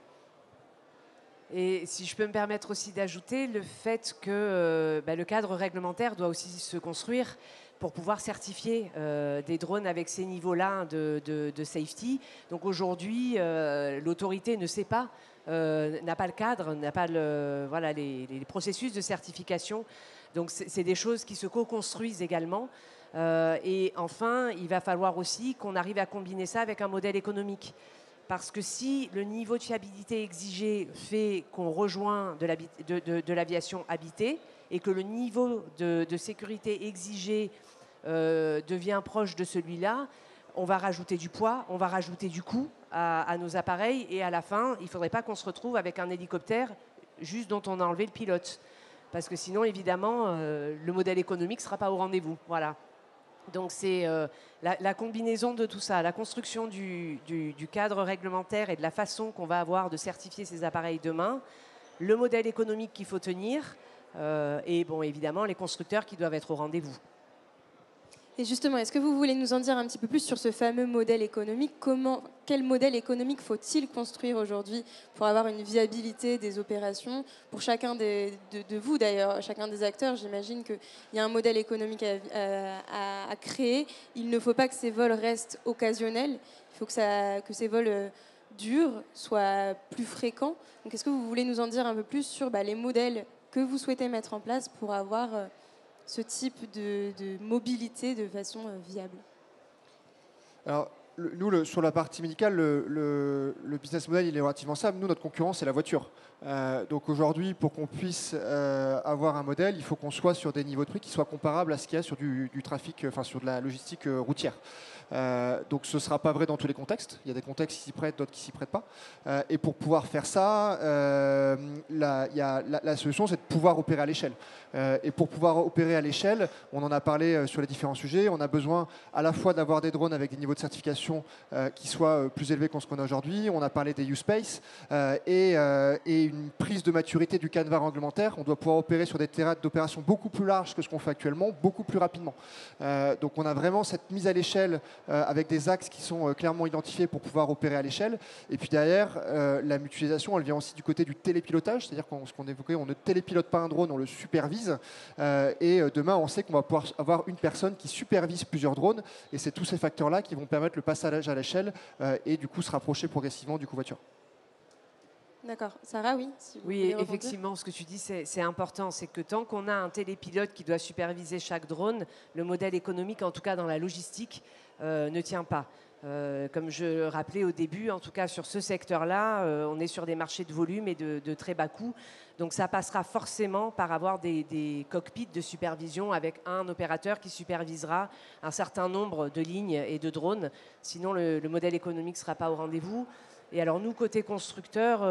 Et si je peux me permettre aussi d'ajouter le fait que le cadre réglementaire doit aussi se construire pour pouvoir certifier des drones avec ces niveaux-là de safety. Donc aujourd'hui, l'autorité ne sait pas, n'a pas le cadre, n'a pas les processus de certification. Donc c'est des choses qui se co-construisent également. Et enfin, il va falloir aussi qu'on arrive à combiner ça avec un modèle économique. Parce que si le niveau de fiabilité exigé fait qu'on rejoint de l'aviation habitée et que le niveau de sécurité exigé devient proche de celui-là, on va rajouter du poids, on va rajouter du coût à nos appareils et à la fin, il ne faudrait pas qu'on se retrouve avec un hélicoptère juste dont on a enlevé le pilote. Parce que sinon, évidemment, le modèle économique ne sera pas au rendez-vous. Voilà. Donc c'est la combinaison de tout ça, la construction du cadre réglementaire et de la façon qu'on va avoir de certifier ces appareils demain, le modèle économique qu'il faut tenir et bon, évidemment les constructeurs qui doivent être au rendez-vous. Et justement, est-ce que vous voulez nous en dire un petit peu plus sur ce fameux modèle économique? Quel modèle économique faut-il construire aujourd'hui pour avoir une viabilité des opérations? Pour chacun de vous d'ailleurs, chacun des acteurs, j'imagine qu'il y a un modèle économique à créer. Il ne faut pas que ces vols restent occasionnels. Il faut que ces vols durent, soient plus fréquents. Donc est-ce que vous voulez nous en dire un peu plus sur les modèles que vous souhaitez mettre en place pour avoir ce type de mobilité de façon viable? Alors, nous, sur la partie médicale, le business model, il est relativement simple. Nous, notre concurrence, c'est la voiture. Donc aujourd'hui, pour qu'on puisse avoir un modèle, il faut qu'on soit sur des niveaux de prix qui soient comparables à ce qu'il y a sur du trafic, enfin sur de la logistique routière. Donc ce ne sera pas vrai dans tous les contextes. Il y a des contextes qui s'y prêtent, d'autres qui ne s'y prêtent pas. Et pour pouvoir faire ça, la solution, c'est de pouvoir opérer à l'échelle. Et pour pouvoir opérer à l'échelle, on en a parlé sur les différents sujets, on a besoin à la fois d'avoir des drones avec des niveaux de certification qui soient plus élevés que ce qu'on a aujourd'hui. On a parlé des U-Space et une prise de maturité du canevas réglementaire. On doit pouvoir opérer sur des terrains d'opération beaucoup plus larges que ce qu'on fait actuellement, beaucoup plus rapidement. Donc on a vraiment cette mise à l'échelle avec des axes qui sont clairement identifiés pour pouvoir opérer à l'échelle. Et puis derrière, la mutualisation, elle vient aussi du côté du télépilotage, c'est-à-dire ce qu'on évoquait, on ne télépilote pas un drone, on le supervise. Et demain, on sait qu'on va pouvoir avoir une personne qui supervise plusieurs drones. Et c'est tous ces facteurs-là qui vont permettre le passage à l'échelle et du coup se rapprocher progressivement du covoiture. D'accord. Sarah, oui. Oui, effectivement, ce que tu dis, c'est important. C'est que tant qu'on a un télépilote qui doit superviser chaque drone, le modèle économique, en tout cas dans la logistique, ne tient pas. Comme je rappelais au début, en tout cas sur ce secteur-là, on est sur des marchés de volume et de très bas coûts. Donc ça passera forcément par avoir des cockpits de supervision avec un opérateur qui supervisera un certain nombre de lignes et de drones. Sinon, le modèle économique ne sera pas au rendez-vous. Et alors nous, côté constructeur,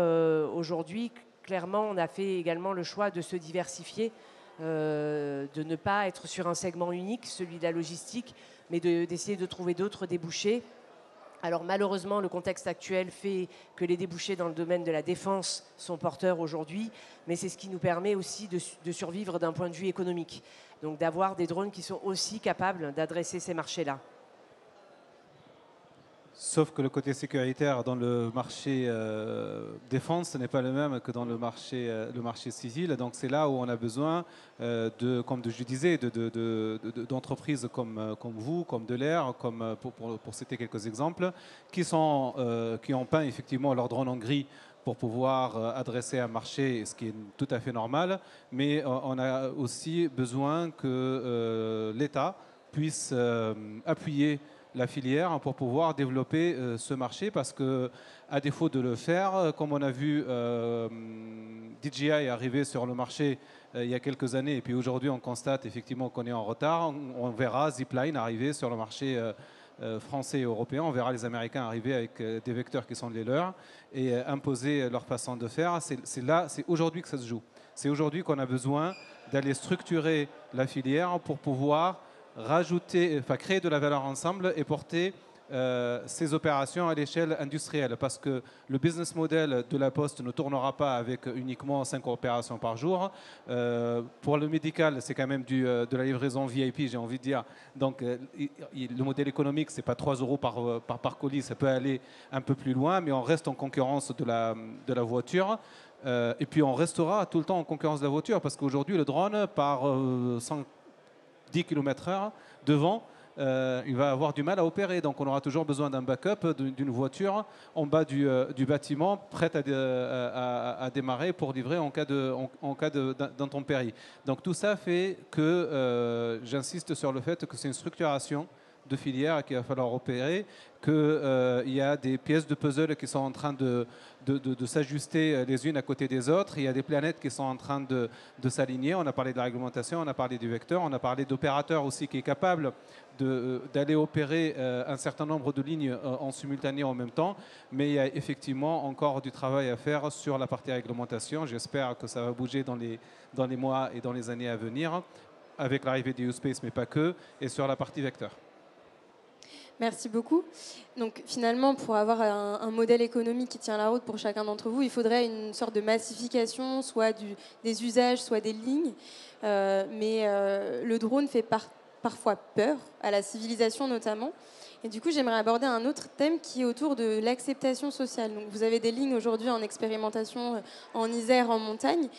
aujourd'hui, clairement, on a fait également le choix de se diversifier, de ne pas être sur un segment unique, celui de la logistique, mais d'essayer de trouver d'autres débouchés. Alors malheureusement, le contexte actuel fait que les débouchés dans le domaine de la défense sont porteurs aujourd'hui, mais c'est ce qui nous permet aussi de survivre d'un point de vue économique. Donc d'avoir des drones qui sont aussi capables d'adresser ces marchés-là. Sauf que le côté sécuritaire dans le marché défense, ce n'est pas le même que dans le marché civil. Donc c'est là où on a besoin, comme je disais, d'entreprises comme vous, comme Delair, comme, pour citer quelques exemples, qui ont peint effectivement leur drone en gris pour pouvoir adresser un marché, ce qui est tout à fait normal. Mais on a aussi besoin que l'État puisse appuyer la filière pour pouvoir développer ce marché, parce que à défaut de le faire, comme on a vu DJI arriver sur le marché il y a quelques années, et puis aujourd'hui on constate effectivement qu'on est en retard, on verra Zipline arriver sur le marché français et européen, on verra les Américains arriver avec des vecteurs qui sont les leurs et imposer leur façon de faire. C'est aujourd'hui que ça se joue. C'est aujourd'hui qu'on a besoin d'aller structurer la filière pour pouvoir créer de la valeur ensemble et porter ces opérations à l'échelle industrielle, parce que le business model de la Poste ne tournera pas avec uniquement 5 opérations par jour. Pour le médical, c'est quand même de la livraison VIP, j'ai envie de dire. Donc le modèle économique, c'est pas 3 euros par colis, ça peut aller un peu plus loin, mais on reste en concurrence de la voiture. Et puis on restera tout le temps en concurrence de la voiture, parce qu'aujourd'hui le drone par 110 km/h devant, il va avoir du mal à opérer. Donc on aura toujours besoin d'un backup, d'une voiture en bas du bâtiment, prête à démarrer pour livrer en cas d'intempérie. Donc tout ça fait que j'insiste sur le fait que c'est une structuration de filière qu'il va falloir opérer, qu'il y a des pièces de puzzle qui sont en train de s'ajuster les unes à côté des autres, il y a des planètes qui sont en train de s'aligner. On a parlé de la réglementation, on a parlé du vecteur, on a parlé d'opérateurs aussi qui est capable d'aller opérer un certain nombre de lignes en simultané en même temps, mais il y a effectivement encore du travail à faire sur la partie réglementation. J'espère que ça va bouger dans les mois et dans les années à venir, avec l'arrivée des U-Space, mais pas que, et sur la partie vecteur. Merci beaucoup. Donc finalement, pour avoir un modèle économique qui tient la route pour chacun d'entre vous, il faudrait une sorte de massification, soit des usages, soit des lignes. Mais le drone fait parfois peur, à la civilisation notamment. Et du coup, j'aimerais aborder un autre thème qui est autour de l'acceptation sociale. Donc, vous avez des lignes aujourd'hui en expérimentation en Isère, en montagne,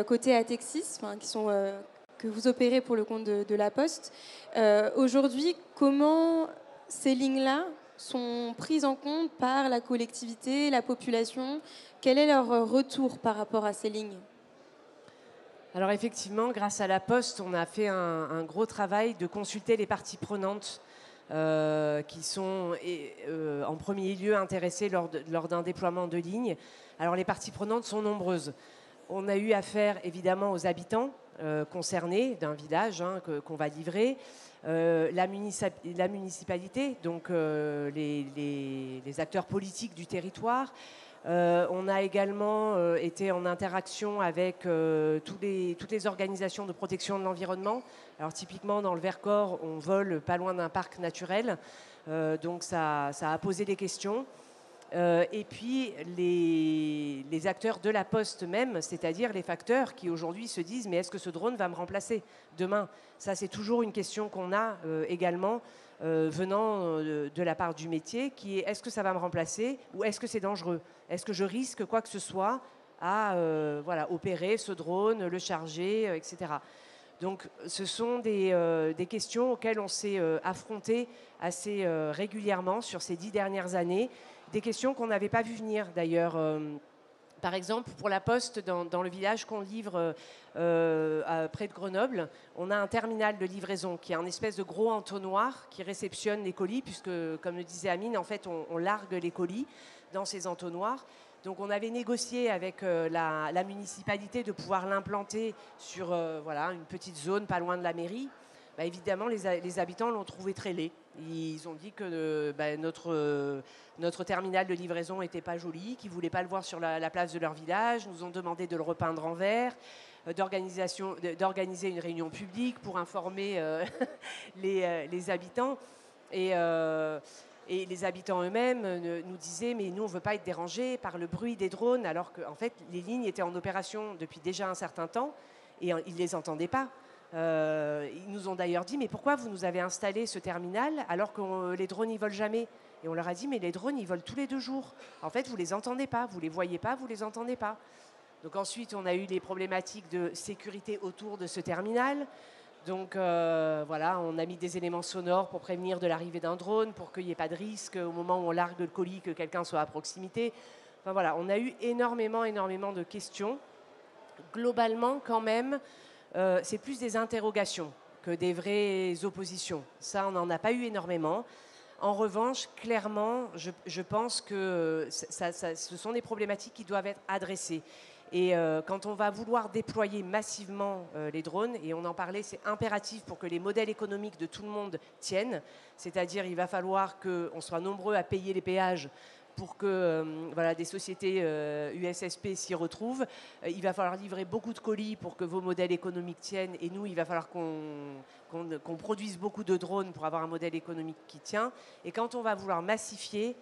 côté Atexis, que vous opérez pour le compte de la Poste. Aujourd'hui, comment ces lignes-là sont prises en compte par la collectivité, la population? Quel est leur retour par rapport à ces lignes? Alors effectivement, grâce à la Poste, on a fait un gros travail de consulter les parties prenantes qui sont en premier lieu intéressées lors d'un déploiement de lignes. Alors les parties prenantes sont nombreuses. On a eu affaire évidemment aux habitants concernés d'un village qu'on va livrer, la municipalité, donc les acteurs politiques du territoire. On a également été en interaction avec toutes les organisations de protection de l'environnement. Alors typiquement dans le Vercors, on vole pas loin d'un parc naturel, donc ça a posé des questions. Et puis les acteurs de la Poste même, c'est-à-dire les facteurs qui aujourd'hui se disent mais est-ce que ce drone va me remplacer demain? Ça c'est toujours une question qu'on a également venant de la part du métier, qui est est-ce que ça va me remplacer ou est-ce que c'est dangereux? Est-ce que je risque quoi que ce soit à opérer ce drone, le charger, etc. Donc ce sont des questions auxquelles on s'est affronté assez régulièrement sur ces 10 dernières années. Des questions qu'on n'avait pas vu venir d'ailleurs. Par exemple, pour la Poste, dans le village qu'on livre près de Grenoble, on a un terminal de livraison qui est un espèce de gros entonnoir qui réceptionne les colis, puisque, comme le disait Amine, en fait, on largue les colis dans ces entonnoirs. Donc on avait négocié avec la municipalité de pouvoir l'implanter sur une petite zone pas loin de la mairie. Bah, évidemment, les habitants l'ont trouvé très laid. Ils ont dit que notre terminal de livraison n'était pas joli, qu'ils ne voulaient pas le voir sur la place de leur village, nous ont demandé de le repeindre en vert, d'organiser une réunion publique pour informer les habitants. Et les habitants eux-mêmes nous disaient « mais nous, on ne veut pas être dérangés par le bruit des drones », alors qu'en fait, les lignes étaient en opération depuis déjà un certain temps et ils ne les entendaient pas. Ils nous ont d'ailleurs dit « mais pourquoi vous nous avez installé ce terminal alors que les drones n'y volent jamais ?» Et on leur a dit, mais les drones, ils volent tous les 2 jours. En fait, vous ne les entendez pas, vous ne les voyez pas, vous ne les entendez pas. Donc ensuite, on a eu les problématiques de sécurité autour de ce terminal. Donc voilà, on a mis des éléments sonores pour prévenir de l'arrivée d'un drone, pour qu'il n'y ait pas de risque au moment où on largue le colis, que quelqu'un soit à proximité. Enfin voilà, on a eu énormément de questions. Globalement, quand même, c'est plus des interrogations que des vraies oppositions. Ça, on n'en a pas eu énormément. En revanche, clairement, je pense que ce sont des problématiques qui doivent être adressées. Et quand on va vouloir déployer massivement les drones, et on en parlait, c'est impératif pour que les modèles économiques de tout le monde tiennent, c'est-à-dire il va falloir qu'on soit nombreux à payer les péages pour que voilà, des sociétés USSP s'y retrouvent. Il va falloir livrer beaucoup de colis pour que vos modèles économiques tiennent. Et nous, il va falloir qu'on produise beaucoup de drones pour avoir un modèle économique qui tient. Et quand on va vouloir massifier,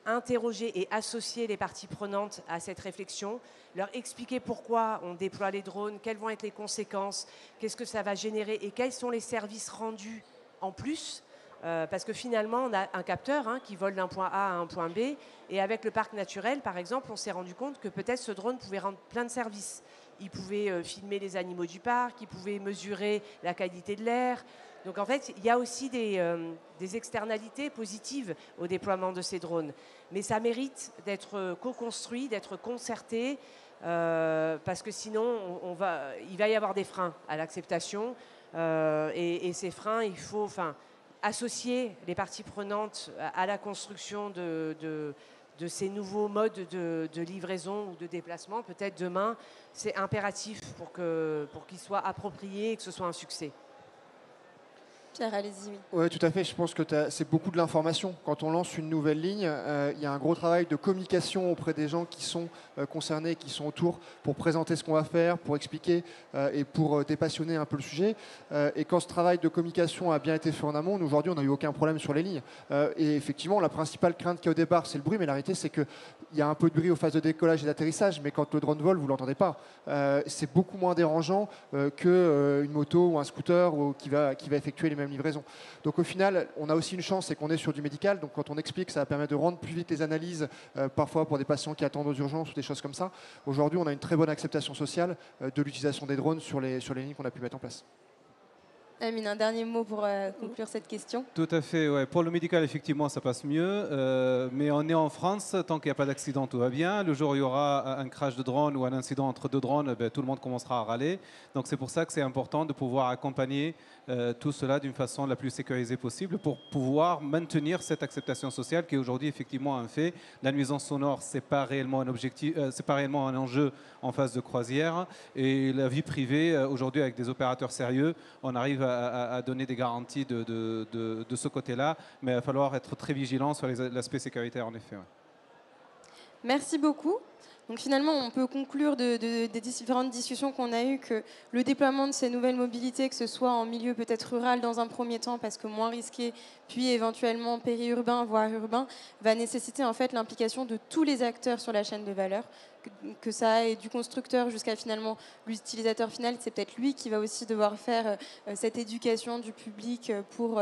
interroger et associer les parties prenantes à cette réflexion, leur expliquer pourquoi on déploie les drones, quelles vont être les conséquences, qu'est-ce que ça va générer et quels sont les services rendus en plus. Parce que finalement, on a un capteur qui vole d'un point A à un point B. Et avec le parc naturel, par exemple, on s'est rendu compte que peut-être ce drone pouvait rendre plein de services. Il pouvait filmer les animaux du parc, il pouvait mesurer la qualité de l'air. Donc en fait, il y a aussi des externalités positives au déploiement de ces drones. Mais ça mérite d'être co-construit, d'être concerté, parce que sinon, il va y avoir des freins à l'acceptation. Et ces freins, il faut associer les parties prenantes à la construction de ces nouveaux modes de livraison ou de déplacement. Peut-être demain, c'est impératif pour qu'ils soient appropriés et que ce soit un succès. Pierre, allez-y. Oui, tout à fait. Je pense que c'est beaucoup de l'information. Quand on lance une nouvelle ligne, il y a un gros travail de communication auprès des gens qui sont concernés, qui sont autour, pour présenter ce qu'on va faire, pour expliquer et pour dépassionner un peu le sujet. Et quand ce travail de communication a bien été fait en amont, nous, aujourd'hui, on n'a eu aucun problème sur les lignes. Et effectivement, la principale crainte qu'il y a au départ, c'est le bruit. Mais la réalité, c'est qu'il y a un peu de bruit aux phases de décollage et d'atterrissage. Mais quand le drone vole, vous ne l'entendez pas. C'est beaucoup moins dérangeant qu'une moto ou un scooter qui va effectuer les mêmes livraisons. Donc au final, on a aussi une chance, c'est qu'on est sur du médical. Donc quand on explique, ça va permettre de rendre plus vite les analyses, parfois pour des patients qui attendent aux urgences ou des choses comme ça. Aujourd'hui, on a une très bonne acceptation sociale de l'utilisation des drones sur les lignes qu'on a pu mettre en place. Amine, un dernier mot pour conclure cette question. Tout à fait, ouais. Pour le médical, effectivement, ça passe mieux. Mais on est en France, tant qu'il n'y a pas d'accident, tout va bien. Le jour où il y aura un crash de drone ou un incident entre 2 drones, tout le monde commencera à râler. Donc c'est pour ça que c'est important de pouvoir accompagner tout cela d'une façon la plus sécurisée possible pour pouvoir maintenir cette acceptation sociale qui est aujourd'hui effectivement un fait. La nuisance sonore, c'est pas réellement un objectif, c'est pas réellement un enjeu en phase de croisière. Et la vie privée, aujourd'hui, avec des opérateurs sérieux, on arrive à donner des garanties de ce côté-là, mais il va falloir être très vigilant sur l'aspect sécuritaire, en effet. Ouais. Merci beaucoup. Donc finalement, on peut conclure des différentes discussions qu'on a eues que le déploiement de ces nouvelles mobilités, que ce soit en milieu peut-être rural dans un premier temps, parce que moins risqué, puis éventuellement périurbain, voire urbain, va nécessiter en fait l'implication de tous les acteurs sur la chaîne de valeur, que ça aille du constructeur jusqu'à finalement l'utilisateur final. C'est peut-être lui qui va aussi devoir faire cette éducation du public pour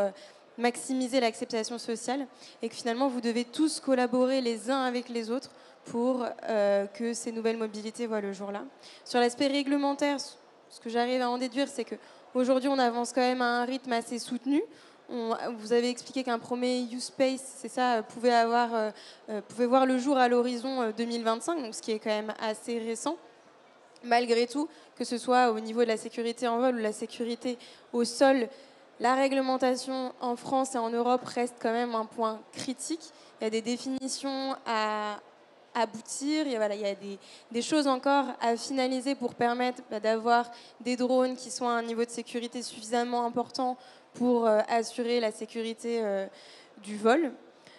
maximiser l'acceptation sociale, et que finalement vous devez tous collaborer les uns avec les autres pour que ces nouvelles mobilités voient le jour là. Sur l'aspect réglementaire, ce que j'arrive à en déduire, c'est qu'aujourd'hui, on avance quand même à un rythme assez soutenu. Vous avez expliqué qu'un premier U-Space, c'est ça, pouvait voir le jour à l'horizon 2025, donc ce qui est quand même assez récent. Malgré tout, que ce soit au niveau de la sécurité en vol ou la sécurité au sol, la réglementation en France et en Europe reste quand même un point critique. Il y a des définitions à aboutir, il y a des choses encore à finaliser pour permettre d'avoir des drones qui soient à un niveau de sécurité suffisamment important pour assurer la sécurité du vol.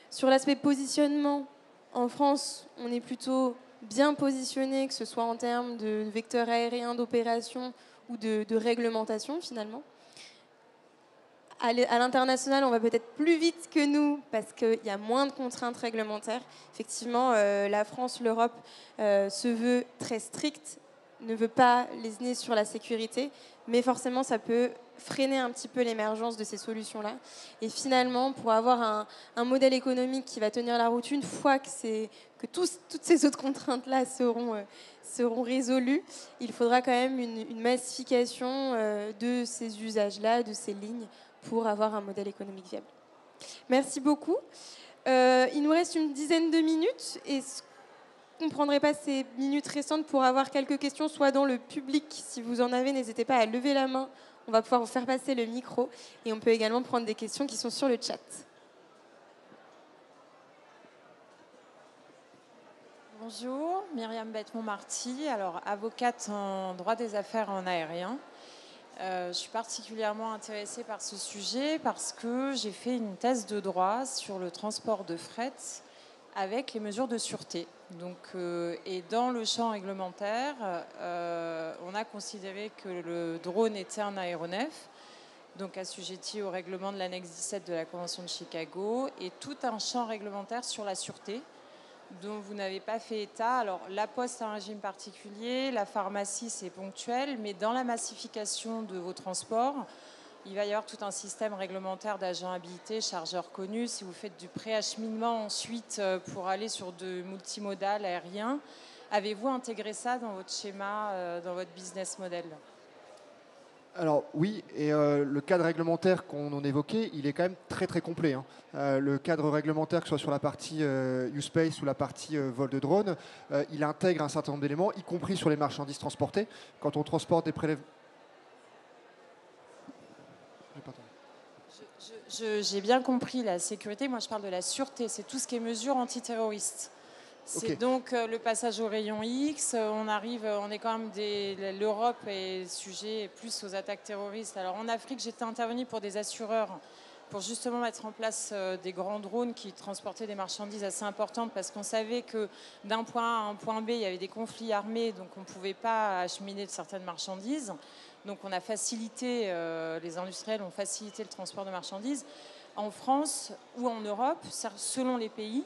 Sur l'aspect positionnement, en France, on est plutôt bien positionné, que ce soit en termes de vecteurs aériens, d'opération ou de réglementation finalement. À l'international, on va peut-être plus vite que nous parce qu'il y a moins de contraintes réglementaires. Effectivement, la France, l'Europe se veut très stricte, ne veut pas lésiner sur la sécurité, mais forcément, ça peut freiner un petit peu l'émergence de ces solutions-là. Et finalement, pour avoir un modèle économique qui va tenir la route une fois que toutes ces autres contraintes-là seront résolues, il faudra quand même une massification de ces usages-là, de ces lignes, pour avoir un modèle économique viable. Merci beaucoup. Il nous reste une dizaine de minutes. Est-ce qu'on ne prendrait pas ces minutes restantes pour avoir quelques questions, soit dans le public, si vous en avez, n'hésitez pas à lever la main. On va pouvoir vous faire passer le micro. Et on peut également prendre des questions qui sont sur le chat. Bonjour, Myriam Bette-Montmarty, alors avocate en droit des affaires en aérien. Je suis particulièrement intéressée par ce sujet parce que j'ai fait une thèse de droit sur le transport de fret avec les mesures de sûreté. Donc, et dans le champ réglementaire, on a considéré que le drone était un aéronef, donc assujetti au règlement de l'annexe 17 de la Convention de Chicago, et tout un champ réglementaire sur la sûreté dont vous n'avez pas fait état. Alors, la poste a un régime particulier, la pharmacie, c'est ponctuel, mais dans la massification de vos transports, il va y avoir tout un système réglementaire d'agents habilités, chargeurs connus. Si vous faites du préacheminement ensuite pour aller sur de multimodal aérien, avez-vous intégré ça dans votre schéma, dans votre business model ? Alors oui, et le cadre réglementaire qu'on en évoquait, il est quand même très très complet. Le cadre réglementaire, que ce soit sur la partie U-Space ou la partie vol de drone, il intègre un certain nombre d'éléments, y compris sur les marchandises transportées. Quand on transporte des prélèvements... J'ai bien compris la sécurité. Moi, je parle de la sûreté. C'est tout ce qui est mesures antiterroristes. C'est okay. Donc le passage au rayon X. On est quand même l'Europe est sujet plus aux attaques terroristes. Alors en Afrique, j'étais intervenue pour des assureurs pour justement mettre en place des grands drones qui transportaient des marchandises assez importantes parce qu'on savait que d'un point A à un point B, il y avait des conflits armés, donc on ne pouvait pas acheminer certaines marchandises. Donc on a facilité, les industriels ont facilité le transport de marchandises. En France ou en Europe, selon les pays,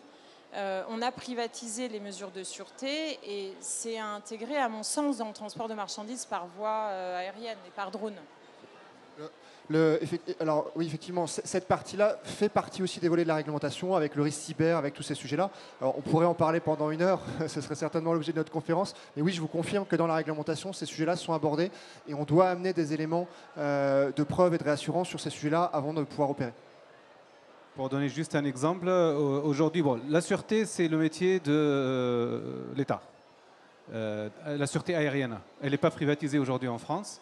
on a privatisé les mesures de sûreté et c'est intégré, à mon sens, dans le transport de marchandises par voie aérienne et par drone. Alors oui, effectivement, cette partie-là fait partie aussi des volets de la réglementation, avec le risque cyber, avec tous ces sujets-là. Alors on pourrait en parler pendant 1 heure, ce serait certainement l'objet de notre conférence, mais oui, je vous confirme que dans la réglementation, ces sujets-là sont abordés et on doit amener des éléments de preuve et de réassurance sur ces sujets-là avant de pouvoir opérer. Pour donner juste un exemple, aujourd'hui, la sûreté, c'est le métier de l'État. La sûreté aérienne, elle n'est pas privatisée aujourd'hui en France.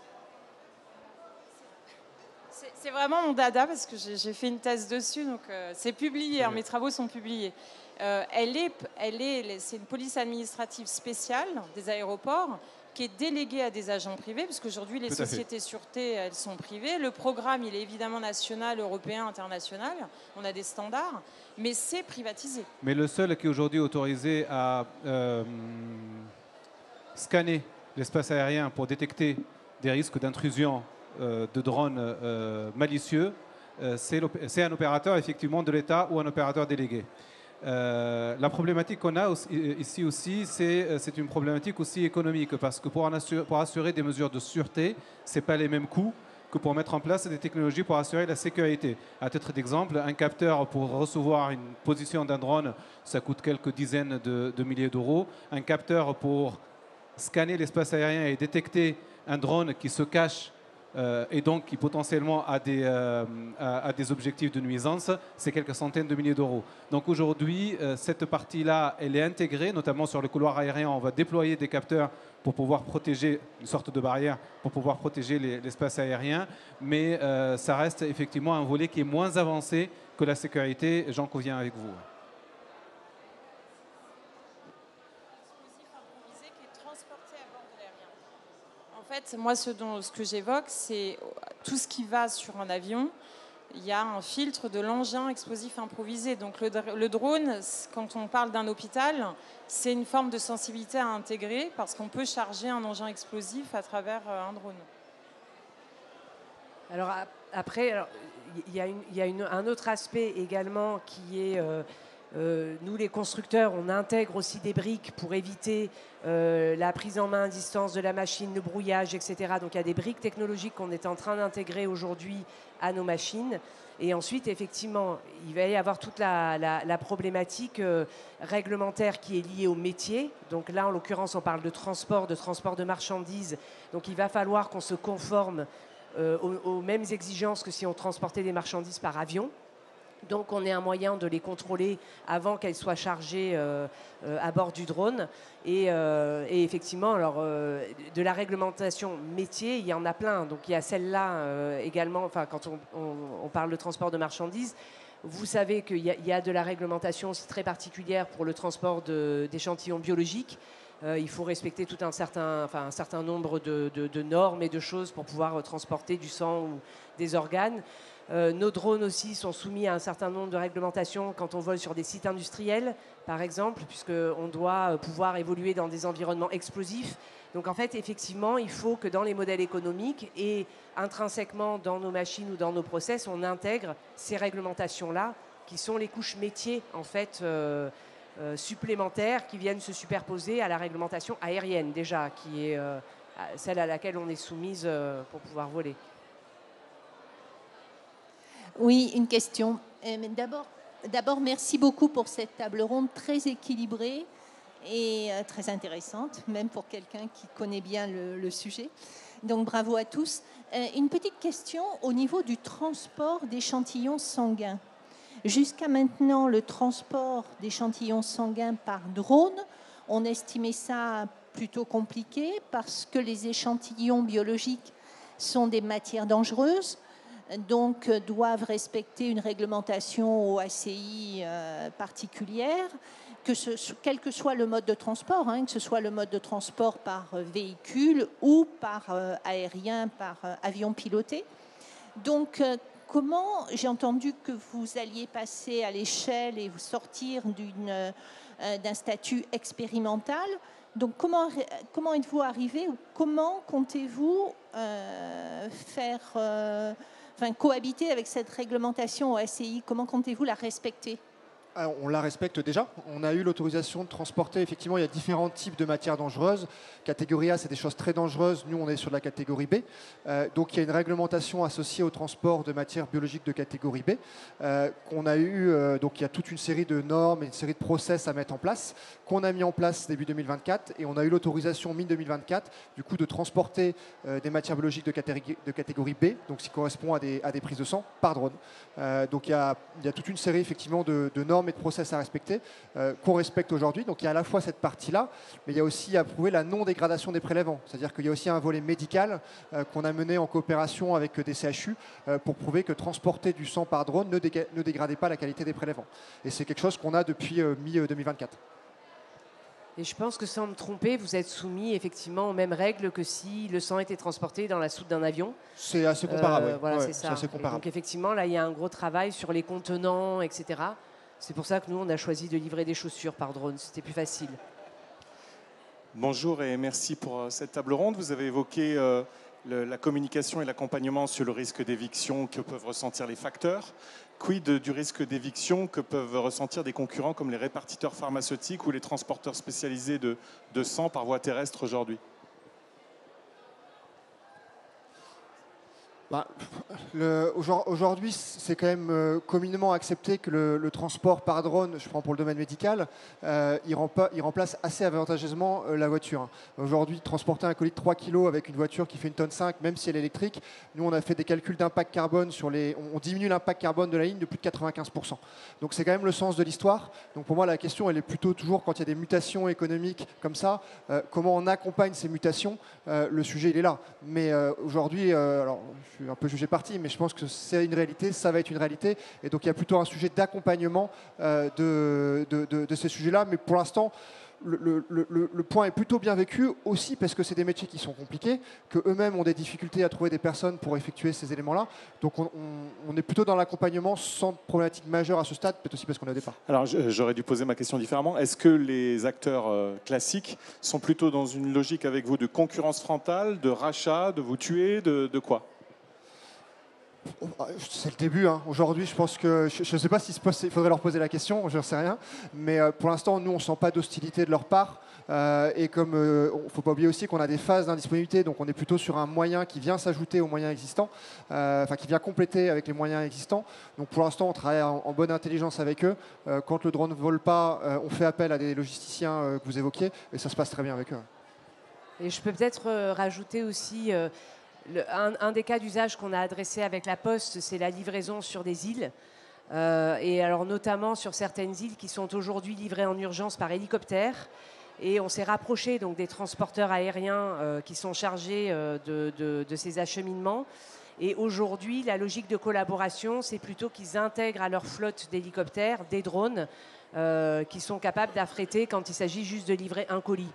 C'est vraiment mon dada parce que j'ai fait une thèse dessus, donc c'est publié, mes travaux sont publiés. C'est une police administrative spéciale des aéroports qui est déléguée à des agents privés, parce qu'aujourd'hui les sociétés sûreté, elles sont privées. Le programme, il est évidemment national, européen, international. On a des standards, mais c'est privatisé. Mais le seul qui est aujourd'hui autorisé à scanner l'espace aérien pour détecter des risques d'intrusion de drones malicieux, c'est un opérateur effectivement de l'État ou un opérateur délégué. La problématique qu'on a ici aussi, c'est une problématique aussi économique, parce que pour assurer des mesures de sûreté, ce n'est pas les mêmes coûts que pour mettre en place des technologies pour assurer la sécurité. À titre d'exemple, un capteur pour recevoir une position d'un drone, ça coûte quelques dizaines de milliers d'euros. Un capteur pour scanner l'espace aérien et détecter un drone qui se cache et donc qui potentiellement a des objectifs de nuisance, c'est quelques centaines de milliers d'euros. Donc aujourd'hui, cette partie-là, elle est intégrée, notamment sur le couloir aérien. On va déployer des capteurs pour pouvoir protéger, une sorte de barrière, pour pouvoir protéger l'espace aérien. Mais ça reste effectivement un volet qui est moins avancé que la sécurité, j'en conviens avec vous. En fait, moi, ce que j'évoque, c'est tout ce qui va sur un avion. Il y a un filtre de l'engin explosif improvisé. Donc le drone, quand on parle d'un hôpital, c'est une forme de sensibilité à intégrer parce qu'on peut charger un engin explosif à travers un drone. Alors après, il y a un autre aspect également qui est Nous, les constructeurs, on intègre aussi des briques pour éviter la prise en main à distance de la machine, le brouillage, etc. Donc il y a des briques technologiques qu'on est en train d'intégrer aujourd'hui à nos machines. Et ensuite, effectivement, il va y avoir toute la problématique réglementaire qui est liée au métier. Donc là, en l'occurrence, on parle de transport de marchandises. Donc il va falloir qu'on se conforme aux mêmes exigences que si on transportait des marchandises par avion. Donc on ait un moyen de les contrôler avant qu'elles soient chargées à bord du drone. Et effectivement, alors, de la réglementation métier, il y en a plein. Donc il y a celle-là également, enfin, quand on parle de transport de marchandises, vous savez qu'il y a de la réglementation aussi très particulière pour le transport d'échantillons biologiques. Il faut respecter tout un certain nombre de normes et de choses pour pouvoir transporter du sang ou des organes. Nos drones aussi sont soumis à un certain nombre de réglementations quand on vole sur des sites industriels, par exemple, puisqu'on doit pouvoir évoluer dans des environnements explosifs. Donc en fait, effectivement, il faut que dans les modèles économiques et intrinsèquement dans nos machines ou dans nos process, on intègre ces réglementations-là, qui sont les couches métiers, en fait, supplémentaires, qui viennent se superposer à la réglementation aérienne, déjà, qui est celle à laquelle on est soumise pour pouvoir voler. Oui, une question. D'abord, merci beaucoup pour cette table ronde très équilibrée et très intéressante, même pour quelqu'un qui connaît bien le sujet. Donc, bravo à tous. Une petite question au niveau du transport d'échantillons sanguins. Jusqu'à maintenant, le transport d'échantillons sanguins par drone, on estimait ça plutôt compliqué parce que les échantillons biologiques sont des matières dangereuses, donc doivent respecter une réglementation OACI particulière, quel que soit le mode de transport, que ce soit le mode de transport par véhicule ou par aérien, par avion piloté. Donc, comment, j'ai entendu que vous alliez passer à l'échelle et vous sortir d'un statut expérimental. Donc, comment êtes-vous arrivé ou comment comptez-vous cohabiter avec cette réglementation OACI? Comment comptez-vous la respecter? Alors, on la respecte déjà. On a eu l'autorisation de transporter. Effectivement, il y a différents types de matières dangereuses. Catégorie A, c'est des choses très dangereuses. Nous, on est sur la catégorie B. Donc, il y a une réglementation associée au transport de matières biologiques de catégorie B qu'on a eu. Donc, il y a toute une série de normes et une série de process à mettre en place qu'on a mis en place début 2024. Et on a eu l'autorisation mi-2024, du coup, de transporter des matières biologiques de catégorie B, donc ce qui correspond à des prises de sang par drone. Donc, il y a toute une série, effectivement, de normes et de process à respecter, qu'on respecte aujourd'hui. Donc il y a à la fois cette partie-là, mais il y a aussi à prouver la non-dégradation des prélèvements. C'est-à-dire qu'il y a aussi un volet médical qu'on a mené en coopération avec des CHU pour prouver que transporter du sang par drone ne dégradait pas la qualité des prélèvements. Et c'est quelque chose qu'on a depuis mi-2024. Et je pense que sans me tromper, vous êtes soumis effectivement aux mêmes règles que si le sang était transporté dans la soute d'un avion. C'est assez comparable, oui. Voilà, ouais, c'est ça. assez comparable. Donc effectivement, là, il y a un gros travail sur les contenants, etc. C'est pour ça que nous, on a choisi de livrer des chaussures par drone. C'était plus facile. Bonjour et merci pour cette table ronde. Vous avez évoqué la communication et l'accompagnement sur le risque d'éviction que peuvent ressentir les facteurs. Quid du risque d'éviction que peuvent ressentir des concurrents comme les répartiteurs pharmaceutiques ou les transporteurs spécialisés de sang par voie terrestre aujourd'hui ? Aujourd'hui, c'est quand même communément accepté que le transport par drone, je prends pour le domaine médical, il remplace assez avantageusement la voiture. Aujourd'hui, transporter un colis de 3 kg avec une voiture qui fait 1,5 tonne, même si elle est électrique, nous on a fait des calculs d'impact carbone on diminue l'impact carbone de la ligne de plus de 95%. Donc c'est quand même le sens de l'histoire. Donc pour moi, la question, elle est plutôt toujours quand il y a des mutations économiques comme ça, comment on accompagne ces mutations. Le sujet, il est là. Mais aujourd'hui, alors je suis un peu jugé parti, mais je pense que c'est une réalité, ça va être une réalité. Et donc il y a plutôt un sujet d'accompagnement de ces sujets-là. Mais pour l'instant, le point est plutôt bien vécu aussi parce que c'est des métiers qui sont compliqués, qu'eux-mêmes ont des difficultés à trouver des personnes pour effectuer ces éléments-là. Donc on est plutôt dans l'accompagnement sans problématique majeure à ce stade, peut-être aussi parce qu'on est au départ. Alors j'aurais dû poser ma question différemment. Est-ce que les acteurs classiques sont plutôt dans une logique avec vous de concurrence frontale, de rachat, de vous tuer, de quoi ? C'est le début. Hein. Aujourd'hui, je pense que je ne sais pas s'il faudrait leur poser la question, je ne sais rien. Mais pour l'instant, nous, on ne sent pas d'hostilité de leur part. Et comme il ne faut pas oublier aussi qu'on a des phases d'indisponibilité, donc on est plutôt sur un moyen qui vient s'ajouter aux moyens existants, enfin qui vient compléter avec les moyens existants. Donc pour l'instant, on travaille en bonne intelligence avec eux. Quand le drone ne vole pas, on fait appel à des logisticiens que vous évoquiez, et ça se passe très bien avec eux. Et je peux peut-être rajouter aussi un des cas d'usage qu'on a adressé avec la Poste, c'est la livraison sur des îles. Et alors notamment sur certaines îles qui sont aujourd'hui livrées en urgence par hélicoptère. Et on s'est rapproché donc des transporteurs aériens qui sont chargés de ces acheminements. Et aujourd'hui, la logique de collaboration, c'est plutôt qu'ils intègrent à leur flotte d'hélicoptères des drones qui sont capables d'affréter quand il s'agit juste de livrer un colis.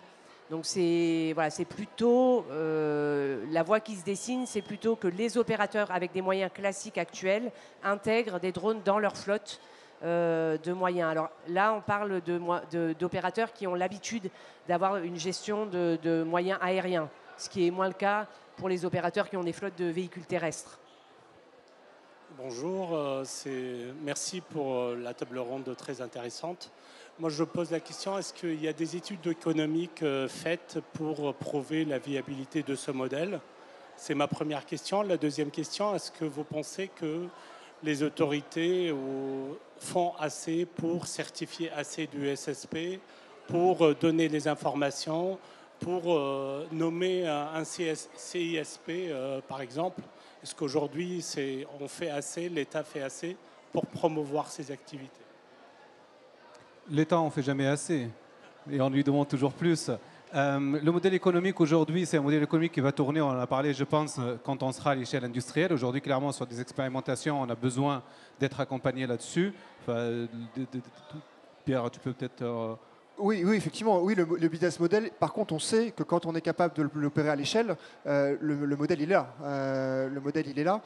Donc c'est plutôt la voie qui se dessine, c'est plutôt que les opérateurs avec des moyens classiques actuels intègrent des drones dans leur flotte de moyens. Alors là, on parle d'opérateurs qui ont l'habitude d'avoir une gestion de moyens aériens, ce qui est moins le cas pour les opérateurs qui ont des flottes de véhicules terrestres. Bonjour, merci pour la table ronde très intéressante. Moi, je pose la question, est-ce qu'il y a des études économiques faites pour prouver la viabilité de ce modèle? C'est ma première question. La deuxième question, est-ce que vous pensez que les autorités font assez pour certifier assez du SSP, pour donner les informations, pour nommer un CISP, par exemple? Est-ce qu'aujourd'hui, on fait assez, l'État fait assez pour promouvoir ces activités? L'État, on ne fait jamais assez. Et on lui demande toujours plus. Le modèle économique aujourd'hui, c'est un modèle économique qui va tourner, on en a parlé, je pense, quand on sera à l'échelle industrielle. Aujourd'hui, clairement, sur des expérimentations, on a besoin d'être accompagné là-dessus. Enfin, Pierre, tu peux peut-être... Oui, effectivement, oui, le business model. Par contre, on sait que quand on est capable de l'opérer à l'échelle, le modèle, il est là. Le modèle, il est là.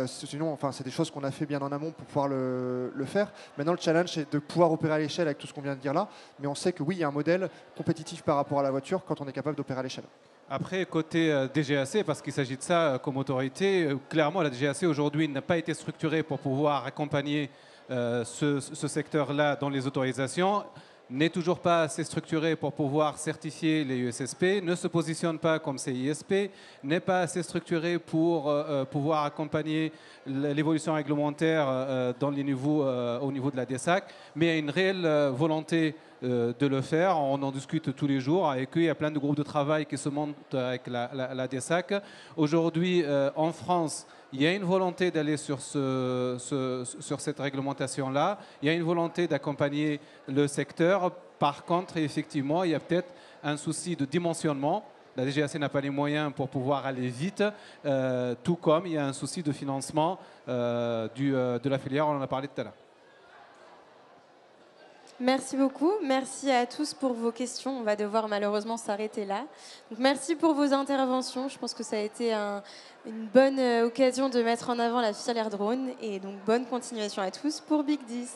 Sinon, enfin, c'est des choses qu'on a fait bien en amont pour pouvoir le faire. Maintenant, le challenge, c'est de pouvoir opérer à l'échelle avec tout ce qu'on vient de dire là. Mais on sait que oui, il y a un modèle compétitif par rapport à la voiture quand on est capable d'opérer à l'échelle. Après, côté DGAC, parce qu'il s'agit de ça comme autorité, clairement, la DGAC aujourd'hui n'a pas été structurée pour pouvoir accompagner ce secteur-là dans les autorisations, n'est toujours pas assez structuré pour pouvoir certifier les USSP, ne se positionne pas comme CISP, n'est pas assez structuré pour pouvoir accompagner l'évolution réglementaire au niveau de la DESAC, mais il y a une réelle volonté de le faire. On en discute tous les jours avec eux. Il y a plein de groupes de travail qui se montent avec la DESAC. Aujourd'hui, en France, il y a une volonté d'aller sur cette réglementation-là. Il y a une volonté d'accompagner le secteur. Par contre, effectivement, il y a peut-être un souci de dimensionnement. La DGAC n'a pas les moyens pour pouvoir aller vite, tout comme il y a un souci de financement de la filière. On en a parlé tout à l'heure. Merci beaucoup. Merci à tous pour vos questions. On va devoir malheureusement s'arrêter là. Donc, merci pour vos interventions. Je pense que ça a été une bonne occasion de mettre en avant la filière drone. Et donc, bonne continuation à tous pour Big 10.